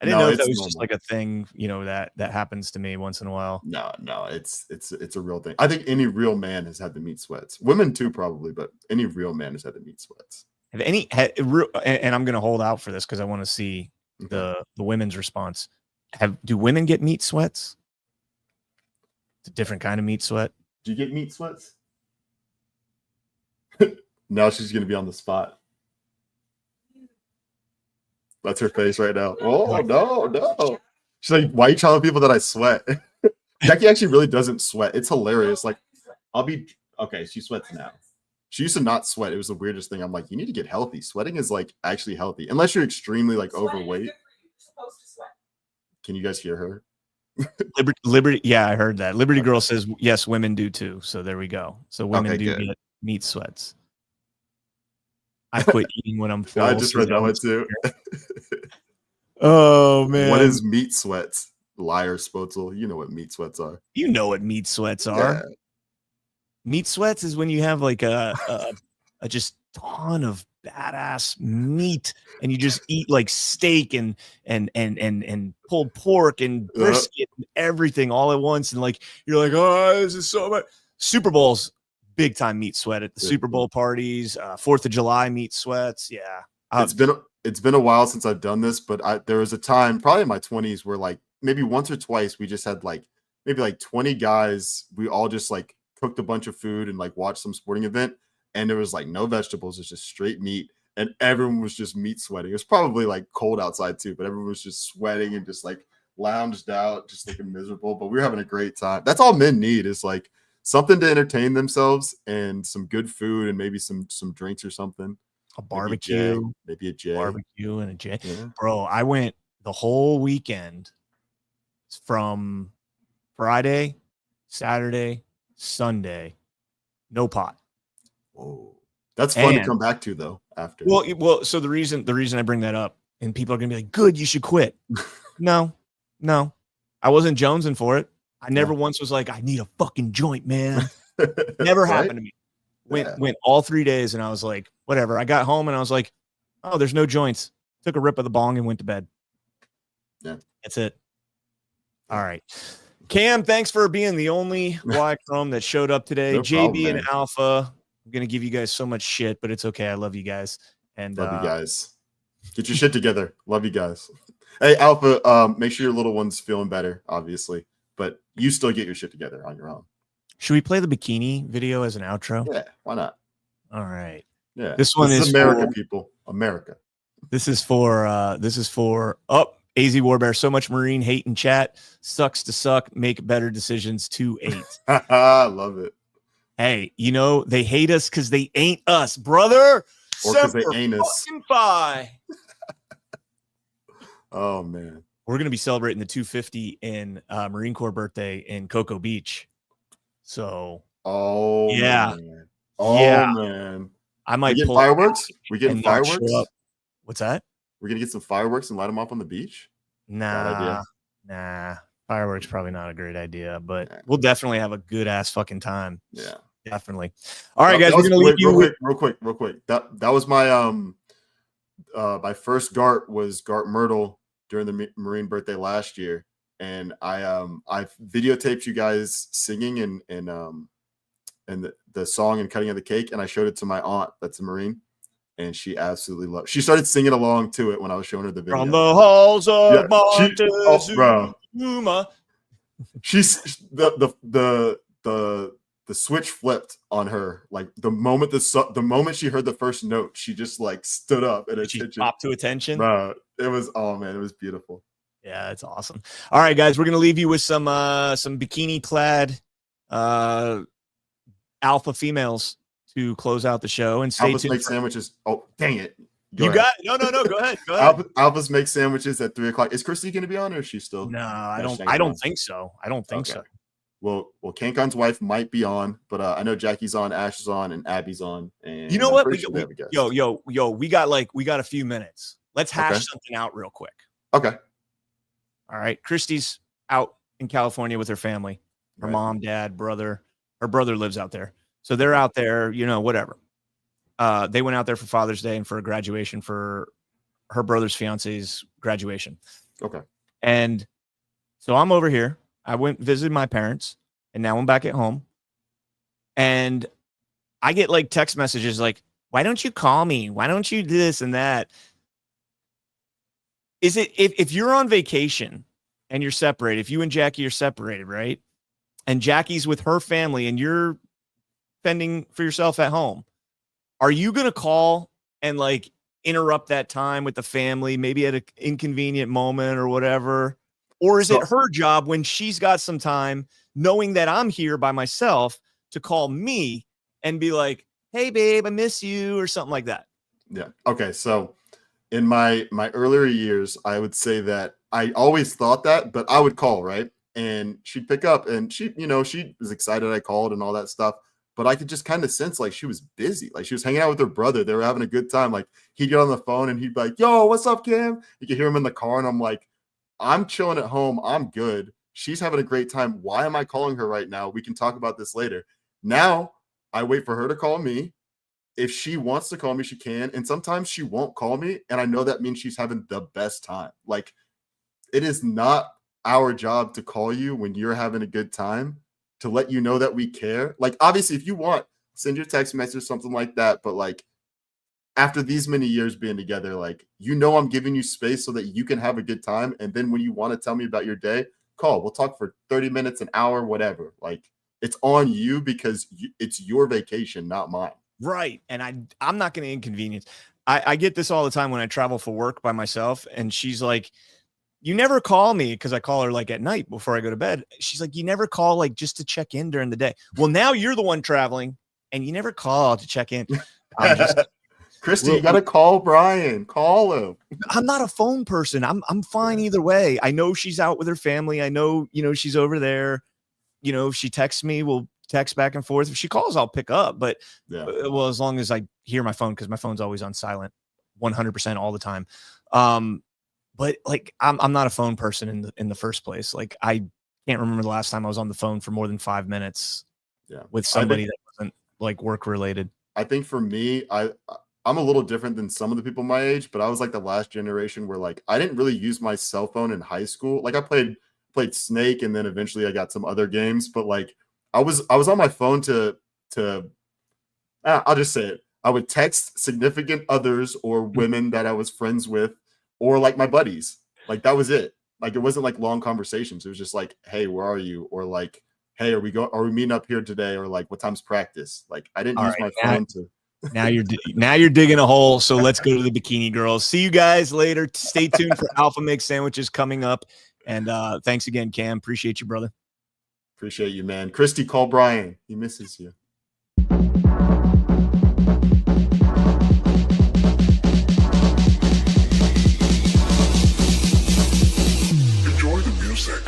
I didn't know if that was just like a thing, you know, that happens to me once in a while. No, it's a real thing. I think any real man has had the meat sweats. Women too, probably, but any real man has had the meat sweats. Have any? And I'm going to hold out for this because I want to see the women's response. Do women get meat sweats? It's a different kind of meat sweat. Do you get meat sweats? Now she's going to be on the spot. That's her face right now. Oh, no. She's like, why are you telling people that I sweat? Jackie actually really doesn't sweat. It's hilarious. Like, okay, she sweats now. She used to not sweat. It was the weirdest thing. I'm like, you need to get healthy. Sweating is like actually healthy. Unless you're extremely like overweight. Can you guys hear her? Liberty. Yeah, I heard that. Liberty Girl says, yes, women do too. So there we go. So women do get meat sweats. I quit eating when I'm full. I just read that one too. Oh man. What is meat sweats? Liar Spotzel. You know what meat sweats are. You know what meat sweats are. Yeah. Meat sweats is when you have like a just ton of badass meat and you just eat like steak and pulled pork and brisket and everything all at once, and like you're like, oh, this is so much. Super Bowl's big time meat sweat at the Super Bowl parties, 4th of July meat sweats. Yeah. It's been a while since I've done this, but there was a time probably in my 20s where like maybe once or twice we just had like maybe like 20 guys. We all just like cooked a bunch of food and like watched some sporting event, and there was like no vegetables. It's just straight meat, and everyone was just meat sweating. It was probably like cold outside too, but everyone was just sweating and just like lounged out, just looking miserable. But we were having a great time. That's all men need is like something to entertain themselves and some good food and maybe some drinks or something. A barbecue, maybe a J. Barbecue and a J. Yeah. Bro, I went the whole weekend from Friday, Saturday, Sunday, no pot. Whoa. That's fun to come back to though after. Well, so the reason I bring that up, and people are gonna be like, good, you should quit. No, I wasn't jonesing for it. I never once was like, I need a fucking joint, man. Never happened to me. Went all 3 days, and I was like, whatever. I got home and I was like, oh, there's no joints. Took a rip of the bong and went to bed. Yeah, that's it. All right, Cam, thanks for being the only Y Chrome that showed up today. No JB problem, and Alpha, I'm gonna give you guys so much shit, but it's okay. I love you guys. And love you guys. Get your shit together. Love you guys. Hey, Alpha, make sure your little one's feeling better, obviously, but you still get your shit together on your own. Should we play the bikini video as an outro? Yeah, why not? All right. Yeah. This one is America, for, people. America. This is for AZ Warbear, so much Marine hate in chat. Sucks to suck. Make better decisions. 2-8. I love it. Hey, you know, they hate us because they ain't us, brother. Or because they Semper ain't us. fucking Fi. Oh, man. We're going to be celebrating the 250 in Marine Corps birthday in Cocoa Beach. So, oh, yeah. Man. Oh, yeah. man. I might we get pull fireworks? We getting and not show fireworks? up. What's that? We're going to get some fireworks and light them up on the beach? Bad idea. Nah. Fireworks probably not a great idea, but we'll definitely have a good ass fucking time. Yeah. Definitely. All right, guys, we're going to leave you real quick. That was my my first GART was GART Myrtle during the Marine birthday last year, and I videotaped you guys singing and the song and cutting of the cake, and I showed it to my aunt that's a Marine, and she absolutely loved it. She started singing along to it when I was showing her the video. From the halls of Montezuma. She's the switch flipped on her. Like the moment she heard the first note, she just like stood up and she popped to attention. Bro, it was it was beautiful. Yeah, it's awesome. All right, guys, we're gonna leave you with some bikini clad alpha females to close out the show and stay tuned. Make sandwiches. Oh, dang it. Go ahead. No. Go ahead. Alphas make sandwiches at 3:00. Is Christy going to be on, or is she still? No, I don't think so. I don't think so. Well, Kankon's wife might be on, but I know Jackie's on, Ash is on, and Abby's on. And you know what? We got a few minutes. Let's hash something out real quick. Okay. All right. Christy's out in California with her family. Her mom, dad, brother. Her brother lives out there. So they're out there, whatever. They went out there for Father's Day and for a graduation for her brother's fiance's graduation. Okay. And so I'm over here. I went visited my parents, and now I'm back at home. And I get like text messages like, why don't you call me? Why don't you do this and that? Is it if you're on vacation and you're separated, if you and Jackie are separated, right? And Jackie's with her family and you're fending for yourself at home, are you going to call and like interrupt that time with the family, maybe at an inconvenient moment or whatever? Or is it her job when she's got some time, knowing that I'm here by myself, to call me and be like, hey, babe, I miss you, or something like that? Yeah. Okay. So in my earlier years, I would say that I always thought that, but I would call, right? And she'd pick up and she was excited I called and all that stuff. But I could just kind of sense like she was busy. Like she was hanging out with her brother. They were having a good time. Like he'd get on the phone and he'd be like, yo, what's up, Cam? You could hear him in the car. And I'm like, I'm chilling at home. I'm good. She's having a great time. Why am I calling her right now? We can talk about this later. Now I wait for her to call me. If she wants to call me, she can. And sometimes she won't call me. And I know that means she's having the best time. Like it is not our job to call you when you're having a good time, to let you know that we care. Like, obviously, if you want, send your text message, something like that. But like, after these many years being together, like, I'm giving you space so that you can have a good time. And then when you want to tell me about your day, call. We'll talk for 30 minutes, an hour, whatever. Like, it's on you because it's your vacation, not mine. Right. And I'm not going to inconvenience. I get this all the time when I travel for work by myself. And she's like, you never call me, because I call her like at night before I go to bed. She's like, you never call like just to check in during the day. Well, now you're the one traveling and you never call to check in. Christy, you got to call Brian. Call him. I'm not a phone person. I'm fine either way. I know she's out with her family. I know, she's over there. If she texts me, we'll text back and forth. If she calls, I'll pick up. But well, as long as I hear my phone, because my phone's always on silent 100% all the time. But like, I'm not a phone person in the first place. Like, I can't remember the last time I was on the phone for more than 5 minutes with somebody that wasn't like work related. I think for me, I'm a little different than some of the people my age, but I was like the last generation where like I didn't really use my cell phone in high school. Like I played Snake, and then eventually I got some other games, but like I was on my phone to I'll just say it. I would text significant others or women that I was friends with, or like my buddies. Like that was it. Like it wasn't like long conversations. It was just like, hey, where are you? Or like, hey, are we meeting up here today? Or like, what time's practice? Like I didn't use my phone to Now you're digging a hole. So let's go to the bikini girls. See you guys later. Stay tuned for Alpha Mix sandwiches coming up. And thanks again, Cam. Appreciate you, brother. Appreciate you, man. Christy, call Brian. He misses you. Enjoy the music.